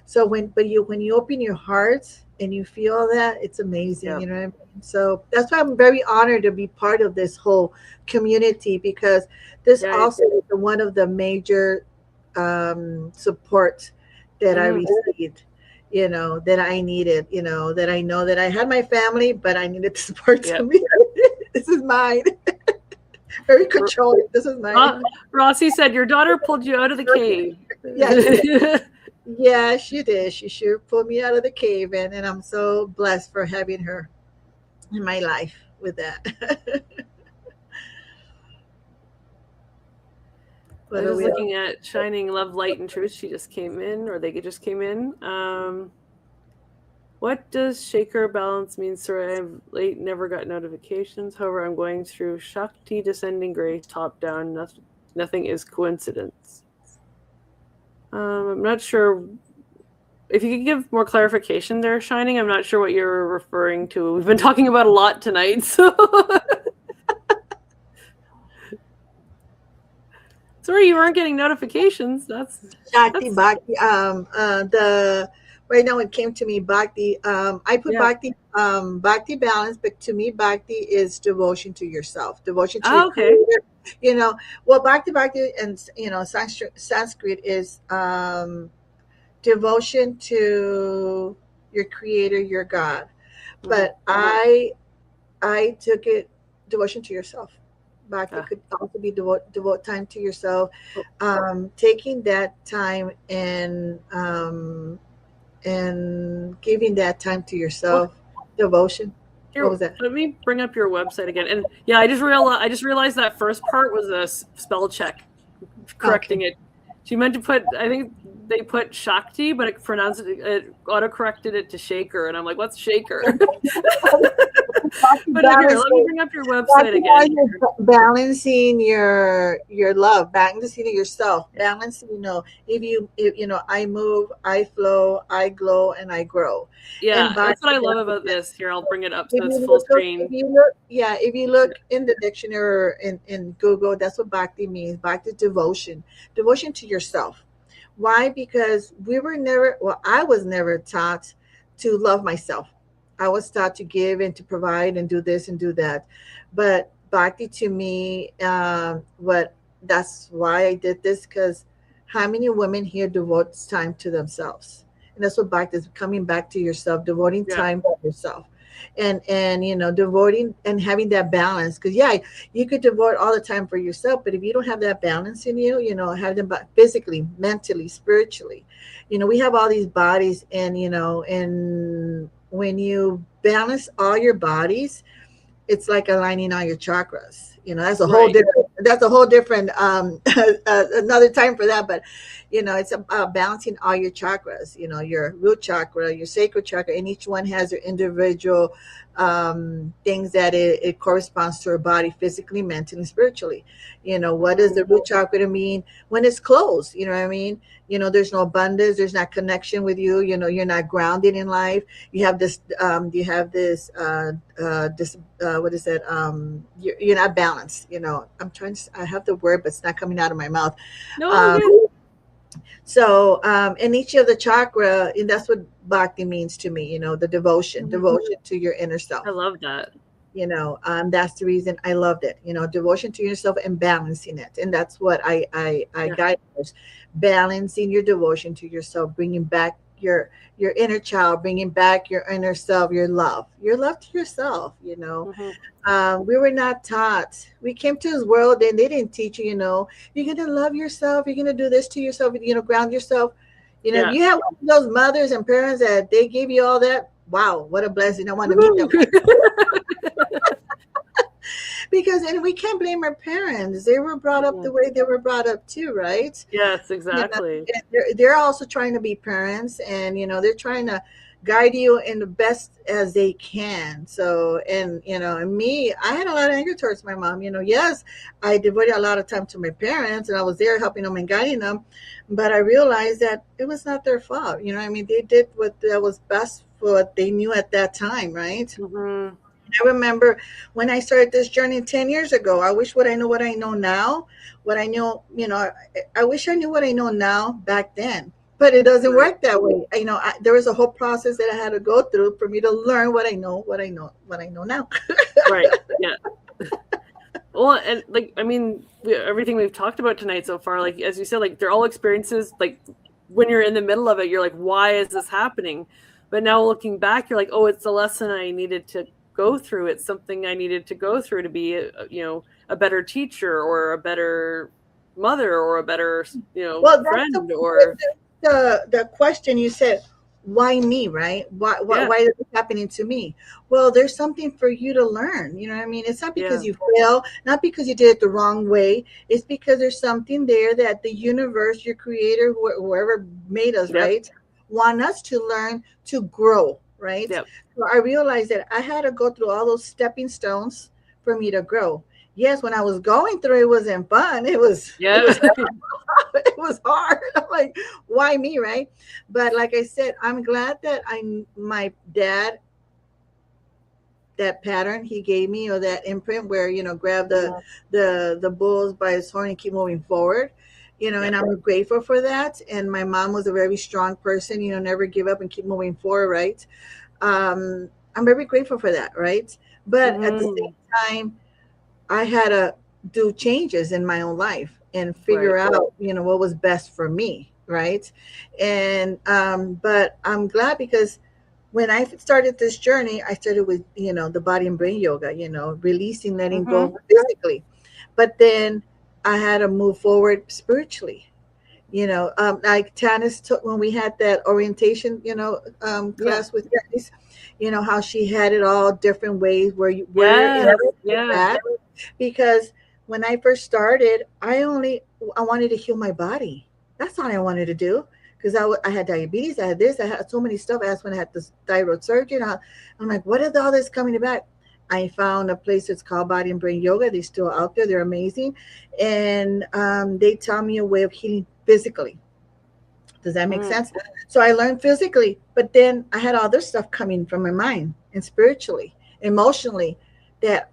So when you open your heart and you feel that, it's amazing, Yeah. you know what I mean? So that's why I'm very honored to be part of this whole community, because this Yeah. also is one of the major support that I Mm, received, that I needed, that I know that I had my family, but I needed the support yeah. to me. This is mine. Very controlling. This is mine. Rossi said your daughter pulled you out of the cave. Yeah, yeah, she did. She sure pulled me out of the cave, and I'm so blessed for having her in my life with that. I But was just we all, looking at Shining Love, Light, and Truth. She just came in, or they just came in. What does shaker balance mean? Sorry, I'm late, never got notifications. However, I'm going through Shakti descending grace, top down. Nothing is coincidence. I'm not sure if you could give more clarification there, Shining. I'm not sure what you're referring to. We've been talking about a lot tonight, so. Sorry, you weren't getting notifications. Shakti That's Bhakti. The Right now it came to me Bhakti. I put yeah. Bhakti balance, but to me Bhakti is devotion to yourself, devotion to your Oh, okay. creator. Well, Bhakti and Sanskrit is devotion to your creator, your God. Mm-hmm. But I took it devotion to yourself. Bhakti Ah, could also be devote time to yourself. oh, Taking that time and giving that time to oh, yourself, devotion. What here, was that? let me bring up your website again. And yeah, I just realized that first part was a spell check, Okay. correcting it. She meant to put. I think they put Shakti, but it pronounced it auto corrected it to Shaker, and I'm like, what's Shaker? Bhakti But here, balance. let me bring up your website Bhakti again. is balancing your love, balancing yourself, balancing. I move, I flow, I glow, and I grow. And Yeah, that's what Bhakti I love balance. about this. Here, I'll bring it up If so it's you full if screen. you look, yeah, if you look in the dictionary or in Google, that's what bhakti means. Bhakti is devotion to yourself. Why? Because I was never taught to love myself. I was taught to give and to provide and do this and do that. But bhakti to me, what that's why I did this, because how many women here devote time to themselves? And that's what bhakti is, coming back to yourself, devoting Yeah. time to yourself, and devoting and having that balance. Because yeah, you could devote all the time for yourself, but if you don't have that balance in you, have them physically, mentally, spiritually, we have all these bodies, and when you balance all your bodies, it's like aligning all your chakras. Right. That's a whole different another time for that. But it's about balancing all your chakras. Your root chakra, your sacral chakra, and each one has their individual things that it corresponds to our body, physically, mentally, spiritually. What does the root chakra mean when it's closed? You know what I mean? There's no abundance, there's not connection with you. You're not grounded in life. What is that? You're not balanced. I have the word, but it's not coming out of my mouth. No, Um, good. so, in each of the chakra, and that's what bhakti means to me, the devotion to your inner I self. love that. That's the reason I loved it. Devotion to yourself and balancing it. And that's what I Yeah. guide others. Balancing your devotion to yourself, bringing back your inner child, bringing back your inner self, your love to yourself. Mm-hmm. We were not taught. We came to this world and they didn't teach you, you're going to love yourself. You're going to do this to yourself, ground yourself. If Yeah. you have one of those mothers and parents that they give you all that, wow, what a blessing. I want to meet them. Because, and we can't blame our parents. They were brought up the way they were brought up too, right? Yes, exactly. They're also trying to be parents, and they're trying to guide you in the best as they can. So, and and me, I had a lot of anger towards my mom. Yes, I devoted a lot of time to my parents, and I was there helping them and guiding them, but I realized that it was not their fault. I mean, they did what that was best for what they knew at that time, right? Mm-hmm. I remember when I started this journey 10 years ago. I wish what I know what I know now. What I knew, I wish I knew what I know now back then. But it doesn't Right. work that way. There was a whole process that I had to go through for me to learn what I know now. Right. Yeah. Well, and like, I mean, everything we've talked about tonight so far, like, as you said, like, they're all experiences. Like, when you're in the middle of it, you're like, why is this happening? But now looking back, you're like, oh, it's a lesson I needed to go through. It's something I needed to go through to be, a better teacher or a better mother or a better, Well, that's friend or, the question you said. Why me, right? yeah, Why is this happening to me? Well, there's something for you to learn. You know what I mean? It's not yeah, because you fail, not because you did it the wrong way. It's because there's something there that the universe, your creator, whoever made us, yep, right, want us to learn to grow, right? yep, So I realized that I had to go through all those stepping stones for me to grow. Yes, when I was going through, it wasn't fun. It yeah, was it was hard. I'm like, why me, right? But like I said, I'm glad that my dad, that pattern he gave me, or that imprint where grab the mhm, the bulls by his horn and keep moving forward. And yep, I'm grateful for that. And my mom was a very strong person. Never give up and keep moving forward, right? I'm very grateful for that, right? But at the hmm, same time, I had to do changes in my own life and right, figure out, what was best for me, right? And but I'm glad because when I started this journey, I started with, the body and brain yoga, releasing, letting hmm, go physically. But then I had to move forward spiritually. Like Tanis took when we had that orientation, yeah, class with Tanis, how she had it all different ways where in yes, yeah, that, because when I first started, I wanted to heal my body. That's all I wanted to do because I had diabetes, I had this, I had so many stuff. That's when I had this thyroid surgery. And I'm like, what is all this coming back? I found a place that's called Body and Brain Yoga. They're still out there. They're amazing, and they taught me a way of healing physically. Does that make mm, sense? So I learned physically, but then I had all this stuff coming from my mind and spiritually, emotionally.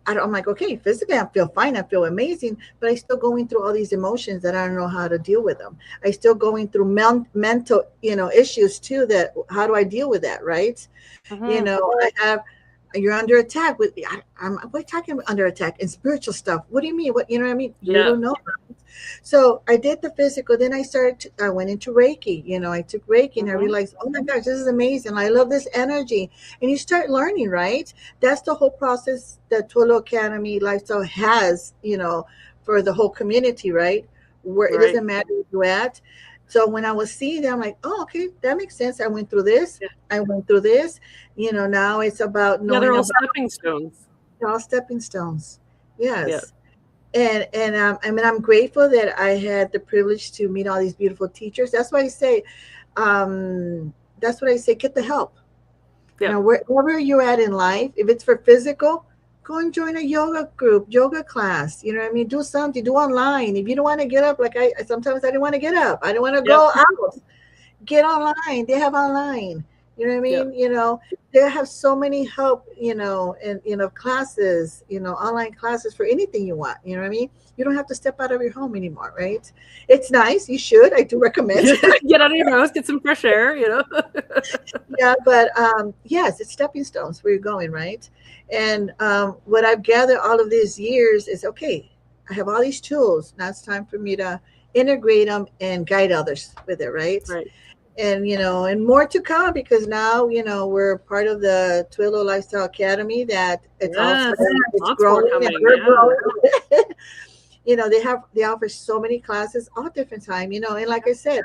I'm like, okay, physically I feel fine, I feel amazing, but I still going through all these emotions that I don't know how to deal with them. I still going through mental, issues too. That how do I deal with that, right? hmm, I have, you're under attack with I'm what talking about under attack and spiritual stuff. What do you mean? What, what I mean? You yeah, don't know. So I did the physical. Then I went into Reiki. I took Reiki and I hmm, realized, oh my gosh, this is amazing. I love this energy. And you start learning, right? That's the whole process that Twillo Academy Lifestyle has, for the whole community, right? Where it right, doesn't matter where you're at. So when I was seeing them, I'm like, oh, okay, that makes sense. I went through this. yeah, I went through this. Now it's about yeah. They're knowing all about stepping stones. all stepping stones. Yeah, Yes. And I mean, I'm grateful that I had the privilege to meet all these beautiful teachers. That's why I say, that's what I say, get the help. yeah, Wherever you're at in life, if it's for physical, go and join a yoga group, yoga class. You know what I mean? Do something, do online. If you don't want to get up, like sometimes I didn't want to get up. I didn't want to yep, go out. Get online. They have online. You know what I yep, mean? They have so many help, and classes, online classes for anything you want. You know what I mean? You don't have to step out of your home anymore, right? It's nice. You should. I do recommend. get out of your house, get some fresh air. Yeah, but yes, it's stepping stones where you're going, right? And what I've gathered all of these years is okay. I have all these tools. Now it's time for me to integrate them and guide others with it, right? Right. And and more to come because now we're part of the Twillo Lifestyle Academy. That it's also Yes, it's lots more growing and coming. we're Yeah, growing. They offer so many classes all different time. And like I said,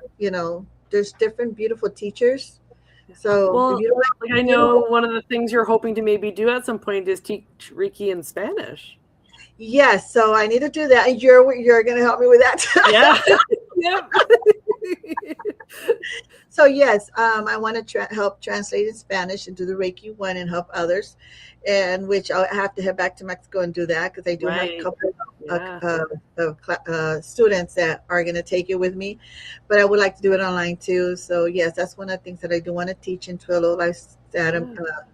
there's different beautiful teachers. yeah. So if Well, you don't like I if you don't know one of the things you're hoping to maybe do at some point is teach Reiki in Spanish. yes, so I need to do that, and you're gonna help me with that. Yeah. Yep. So yes, I want to help translate in Spanish and do the Reiki one and help others, and which I'll have to head back to Mexico and do that because I do have a Right. couple Yeah. of students that are going to take it with me, but I would like to do it online too. So yes, that's one of the things that I do want to teach in Yeah.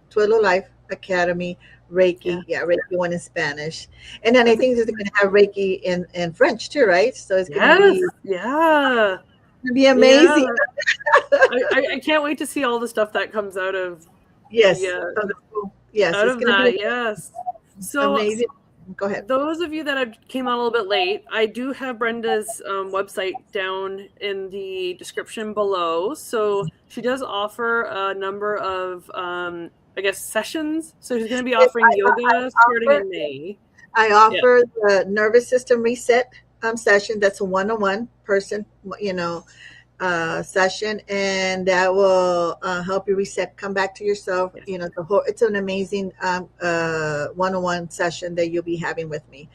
Twillo Life Academy. Yeah. Reiki, yeah, Reiki one in Spanish, and then I That's think they're going to have Reiki in French too, right? So it's yes. Yeah. going to be Yeah. amazing. I can't wait to see all the stuff that comes out of the Yes. Oh, that's cool. Yes, out it's of going to be that. Yes. So amazing. Go ahead. those of you that have came on a little bit late, I do have Brenda's website down in the description below. So she does offer a number of, I guess, sessions. So she's going to be Yes, offering yoga starting offer in May. I Yeah. offer the nervous system reset session. That's a one-on-one person, session, and that will help you reset, come back to yourself. Yeah. The whole. It's an amazing one-on-one session that you'll be having with me.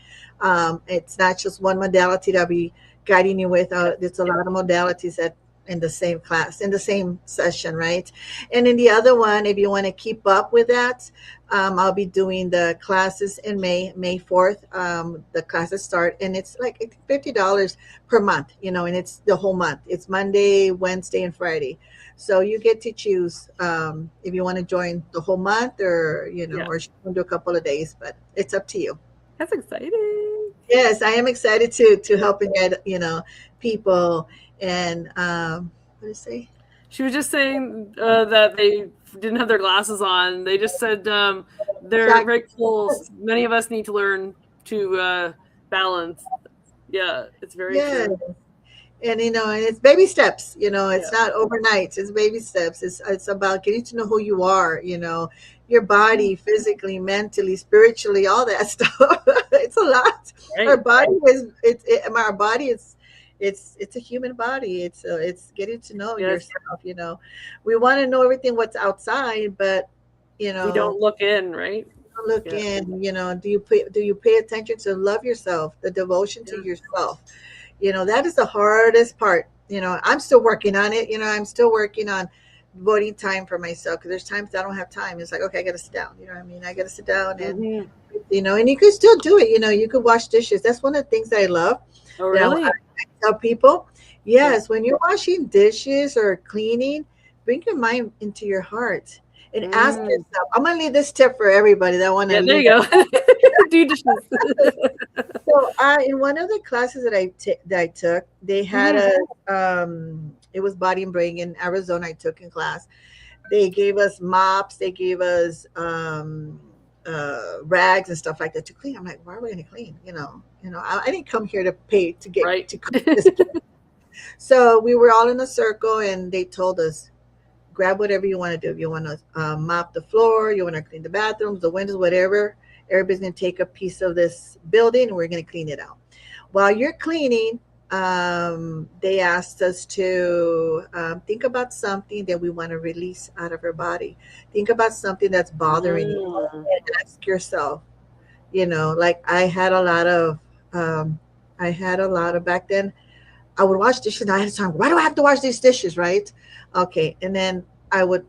It's not just one modality that I'll be guiding you with. Yeah. There's a lot of modalities that in the same class, in the same session, right? And in the other one, if you want to keep up with that, I'll be doing the classes in May 4th. The classes start, and it's like $50 per month, and it's the whole month. It's Monday, Wednesday, and Friday. So you get to choose if you want to join the whole month Yeah. or do a couple of days, but it's up to you. That's exciting. Yes, I am excited to help and guide, people. And what did I say? She was just saying that they didn't have their glasses on. They just said they're Jack, very close. Many of us need to learn to balance. Yeah, it's very yes. true. And it's baby steps. It's Yeah. not overnight. It's baby steps. It's about getting to know who you are. Your body, physically, mentally, spiritually, all that stuff. It's a lot. Our Right. body is our body is it's a human body. It's getting to know Yes. yourself. We want to know everything what's outside, but you We know don't look in, right? look Yeah. in. Do you pay attention to love yourself, the devotion to Yeah. yourself? That is the hardest part. I'm still working on it. I'm still working on devoting time for myself because there's times I don't have time. It's like, okay, I got to sit down. You know what I mean? I got to sit down Hmm. and you can still do it. You could wash dishes. That's one of the things that I love Oh, that I really? tell people. Yeah. Yes, when you're washing dishes or cleaning, bring your mind into your heart and ask Mm. yourself. I'm going to leave this tip for everybody that want to Yeah. There leave. you go. Do dishes. So, in one of the classes that I took, they had Hmm. it was body and brain in Arizona. I took in class. They gave us mops. They gave us rags and stuff like that to clean. I'm like, why are we going to clean? I didn't come here to pay to get Right. to clean this. So we were all in a circle, and they told us, grab whatever you want to do. If you want to mop the floor, you want to clean the bathrooms, the windows, whatever. Everybody's going to take a piece of this building, and we're going to clean it out. While you're cleaning, they asked us to think about something that we want to release out of our body. Think about something that's bothering you, Mm. and ask yourself. Like I had a lot of back then. I would wash dishes, and I had time. Why do I have to wash these dishes, right? Okay, and then I would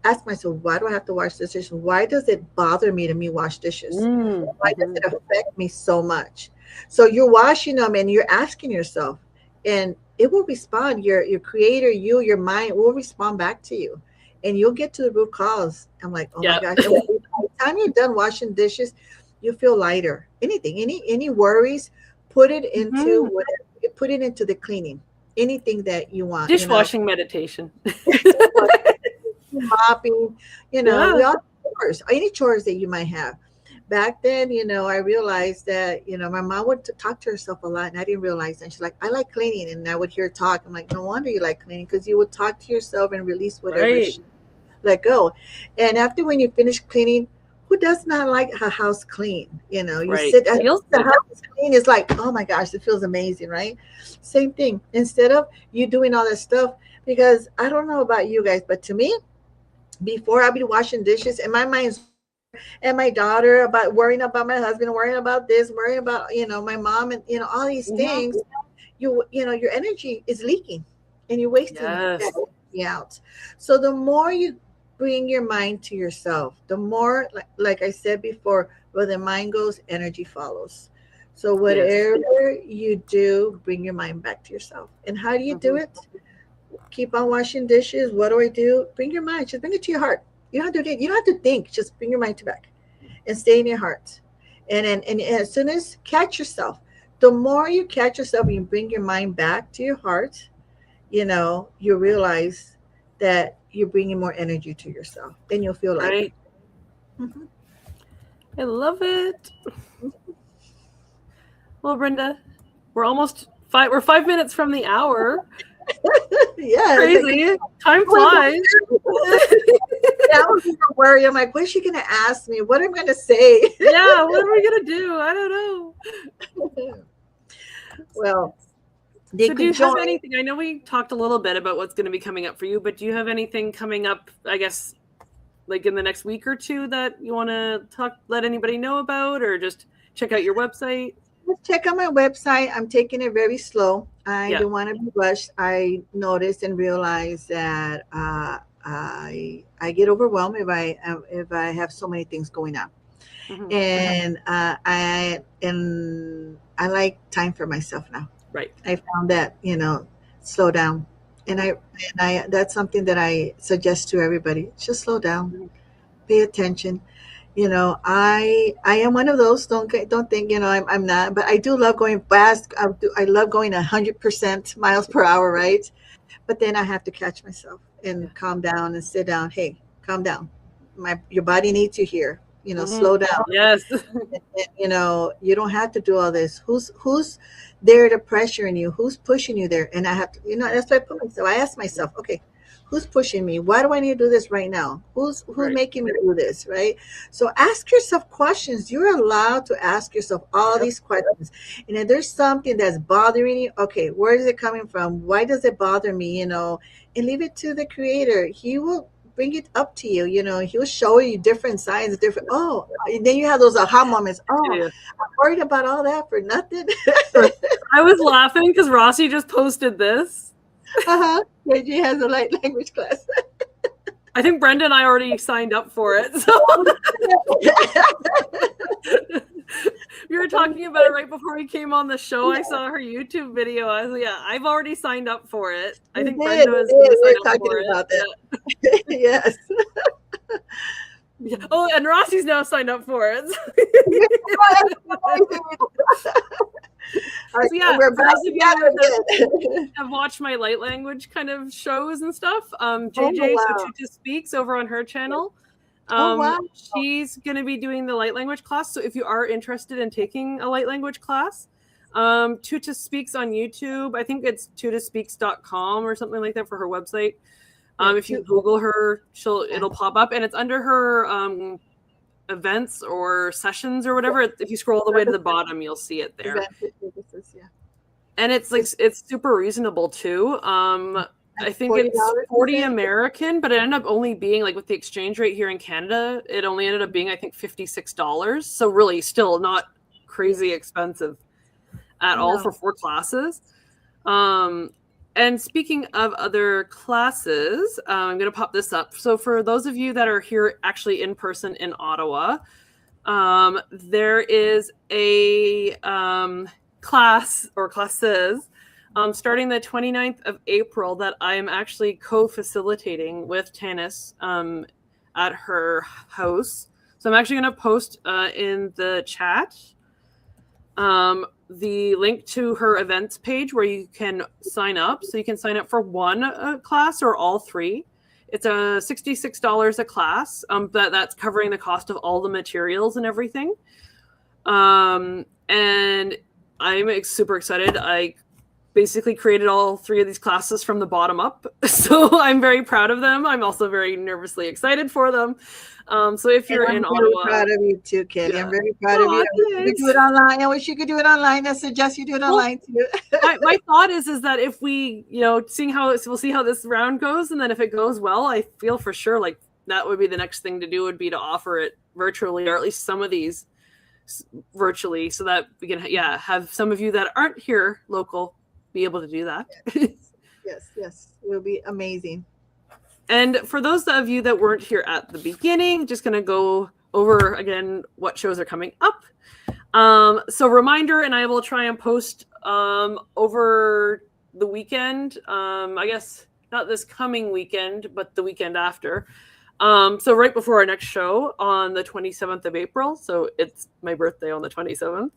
ask myself, why do I have to wash this dish? Why does it bother me to me wash dishes? Mm. Why does Hmm. it affect me so much? So you're washing them and you're asking yourself, and it will respond. Your creator, your mind will respond back to you, and you'll get to the root cause. I'm like, oh my Yeah. gosh! And by the time you're done washing dishes, you feel lighter. Any worries, put it into Hmm. whatever. Put it into the cleaning. Anything that you want, Dishwashing meditation. mopping, we Yeah. all have chores, any chores that you might have. Back then, I realized that, my mom would talk to herself a lot, and I didn't realize that. She's like, I like cleaning. And I would hear her talk. I'm like, no wonder you like cleaning, because you would talk to yourself and release whatever Right. let go. And after when you finish cleaning, who does not like a house clean? You Right. sit, Feels the good. house is clean. It's like, oh my gosh, it feels amazing, right? Same thing. Instead of you doing all that stuff, because I don't know about you guys, but to me, before I'll be washing dishes, and my mind's and my daughter about worrying about my husband, worrying about this, worrying about my mom, and all these Hmm. things. Your energy is leaking. and you're wasting Yes. energy out. So the more you bring your mind to yourself, the more, like I said before, where the mind goes, energy follows. So Yes. whatever you do, bring your mind back to yourself. And how do you do Mhm. it? Keep on washing dishes. What do I do? Bring your mind. Just bring it to your heart. You don't have to. You don't have to think. Just bring your mind to back, and stay in your heart. And as soon as catch yourself, the more you catch yourself and you bring your mind back to your heart, you realize that you're bringing more energy to yourself, and you'll feel lighter. Right. I love it. Well, Brenda, we're 5 minutes from the hour. Yes, I Crazy. Time flies. I was even worried. I'm like, what's she gonna ask me? What am I gonna say? Yeah, what are we gonna do? I don't know. Well, they So do could you have join. anything? I know we talked a little bit about what's going to be coming up for you, but do you have anything coming up, I guess, like in the next week or two that you want to let anybody know about, or just check out your website? Check out my website. I'm taking it very slow. I Yeah. don't want to be rushed. I noticed and realized that I get overwhelmed if I have so many things going on, Mm-hmm. and I like time for myself now. Right. I found that slow down, and Mm-hmm. I that's something that I suggest to everybody. Just slow down, Mm-hmm. pay attention. I am one of those. Don't think I'm not, but I do love going fast. I love going 100% miles per hour, right? But then I have to catch myself Yeah. and calm down and sit down. Hey, calm down. Your body needs you here. Mm-hmm. Slow down. Yes. You don't have to do all this. Who's there to pressure in you? Who's pushing you there? And I have to, that's why I put myself. I ask myself, okay, who's pushing me? Why do I need to do this right now? Who's Right. making me do this? Right. So ask yourself questions. You're allowed to ask yourself all Yep. these questions. And if there's something that's bothering you, okay, where is it coming from? Why does it bother me? And leave it to the creator. He will bring it up to you. He'll show you different signs, different. Oh, and then you have those aha moments. Oh, Yeah. I'm worried about all that for nothing. I was laughing because Rossi just posted this. Uh-huh. JG has a light language class. I think Brenda and I already signed up for it. So we were talking about it right before we came on the show. I saw her YouTube video. I was like, yeah, I've already signed up for it. I think Brenda is going to sign We're up talking for it. about that. Yeah. Yes. Yeah. Oh, and Rossi's now signed up for it. So yeah, We're for back those of you together that again. have watched my light language kind of shows and stuff, Oh, JJ, so wow. Chucha Speaks over on her channel. Oh, wow. She's going to be doing the light language class. So if you are interested in taking a light language class, Tuta Speaks on YouTube. I think it's tutaspeaks.com or something like that for her website. If you Google her, it'll pop up, and it's under her events or sessions or whatever. If you scroll all the way to the bottom, you'll see it there. And it's like it's super reasonable too. I think it's $40 American, but it ended up only being, like, with the exchange rate here in Canada, it only ended up being, I think, $56. So really still not crazy expensive at all for 4 classes. And speaking of other classes, I'm going to pop this up. So for those of you that are here actually in person in Ottawa, there is a class or classes starting the 29th of April that I'm actually co-facilitating with Tanis at her house. So I'm actually going to post in the chat the link to her events page where you can sign up. So you can sign up for one class or all 3. It's $66 a class, but that's covering the cost of all the materials and everything. And I'm super excited. I basically created all 3 of these classes from the bottom up. So I'm very proud of them. I'm also very nervously excited for them. So if you're in Ottawa, I'm proud of you too, Kelly. Yeah. I'm very proud of you. You could do it online. I wish you could do it online. I suggest you do it online too. my thought is that if we, we'll see how this round goes, and then if it goes well, I feel for sure like that would be the next thing to do, would be to offer it virtually, or at least some of these virtually, so that we can have some of you that aren't here local be able to do that. Yes, yes. It will be amazing. And for those of you that weren't here at the beginning, just going to go over again what shows are coming up. So reminder, and I will try and post over the weekend. I guess not this coming weekend, but the weekend after. So right before our next show on the 27th of April. So it's my birthday on the 27th.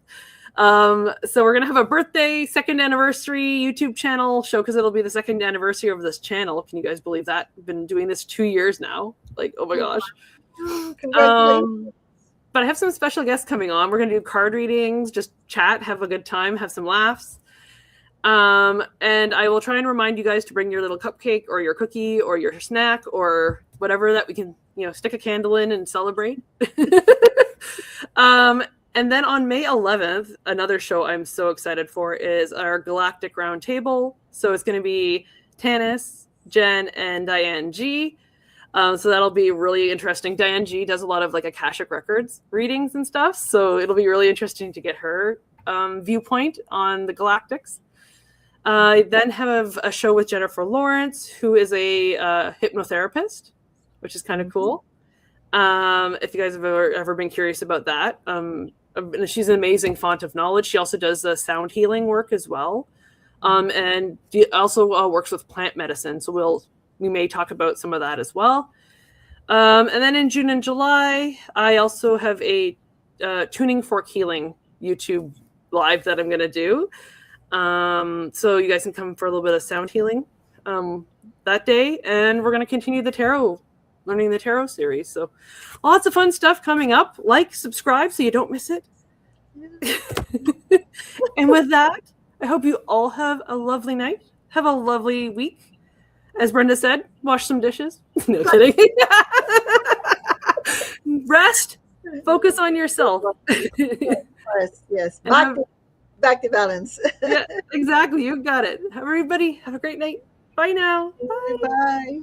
So we're gonna have a birthday, second anniversary YouTube channel show because it'll be the second anniversary of this channel. Can you guys believe that? I've been doing this 2 years now. Like, oh my gosh. Congratulations. But I have some special guests coming on. We're gonna do card readings, just chat, have a good time, have some laughs. And I will try and remind you guys to bring your little cupcake or your cookie or your snack or whatever that we can, stick a candle in and celebrate. And then on May 11th, another show I'm so excited for is our Galactic Roundtable. So it's going to be Tanis, Jen, and Diane G. So that'll be really interesting. Diane G does a lot of like Akashic Records readings and stuff. So it'll be really interesting to get her viewpoint on the Galactics. I then have a show with Jennifer Lawrence, who is a hypnotherapist, which is kind of cool. If you guys have ever been curious about that. She's an amazing font of knowledge. She also does the sound healing work as well. And also works with plant medicine. So we may talk about some of that as well. And then in June and July, I also have a Tuning Fork Healing YouTube live that I'm going to do. So you guys can come for a little bit of sound healing that day. And we're going to continue learning the tarot series. So lots of fun stuff coming up. Like, subscribe so you don't miss it. And with that, I hope you all have a lovely night. Have a lovely week. As Brenda said, wash some dishes. No kidding. Rest. Focus on yourself. Yes. Back to balance. Yeah, exactly. You got it. Everybody, have a great night. Bye now. Bye. Bye.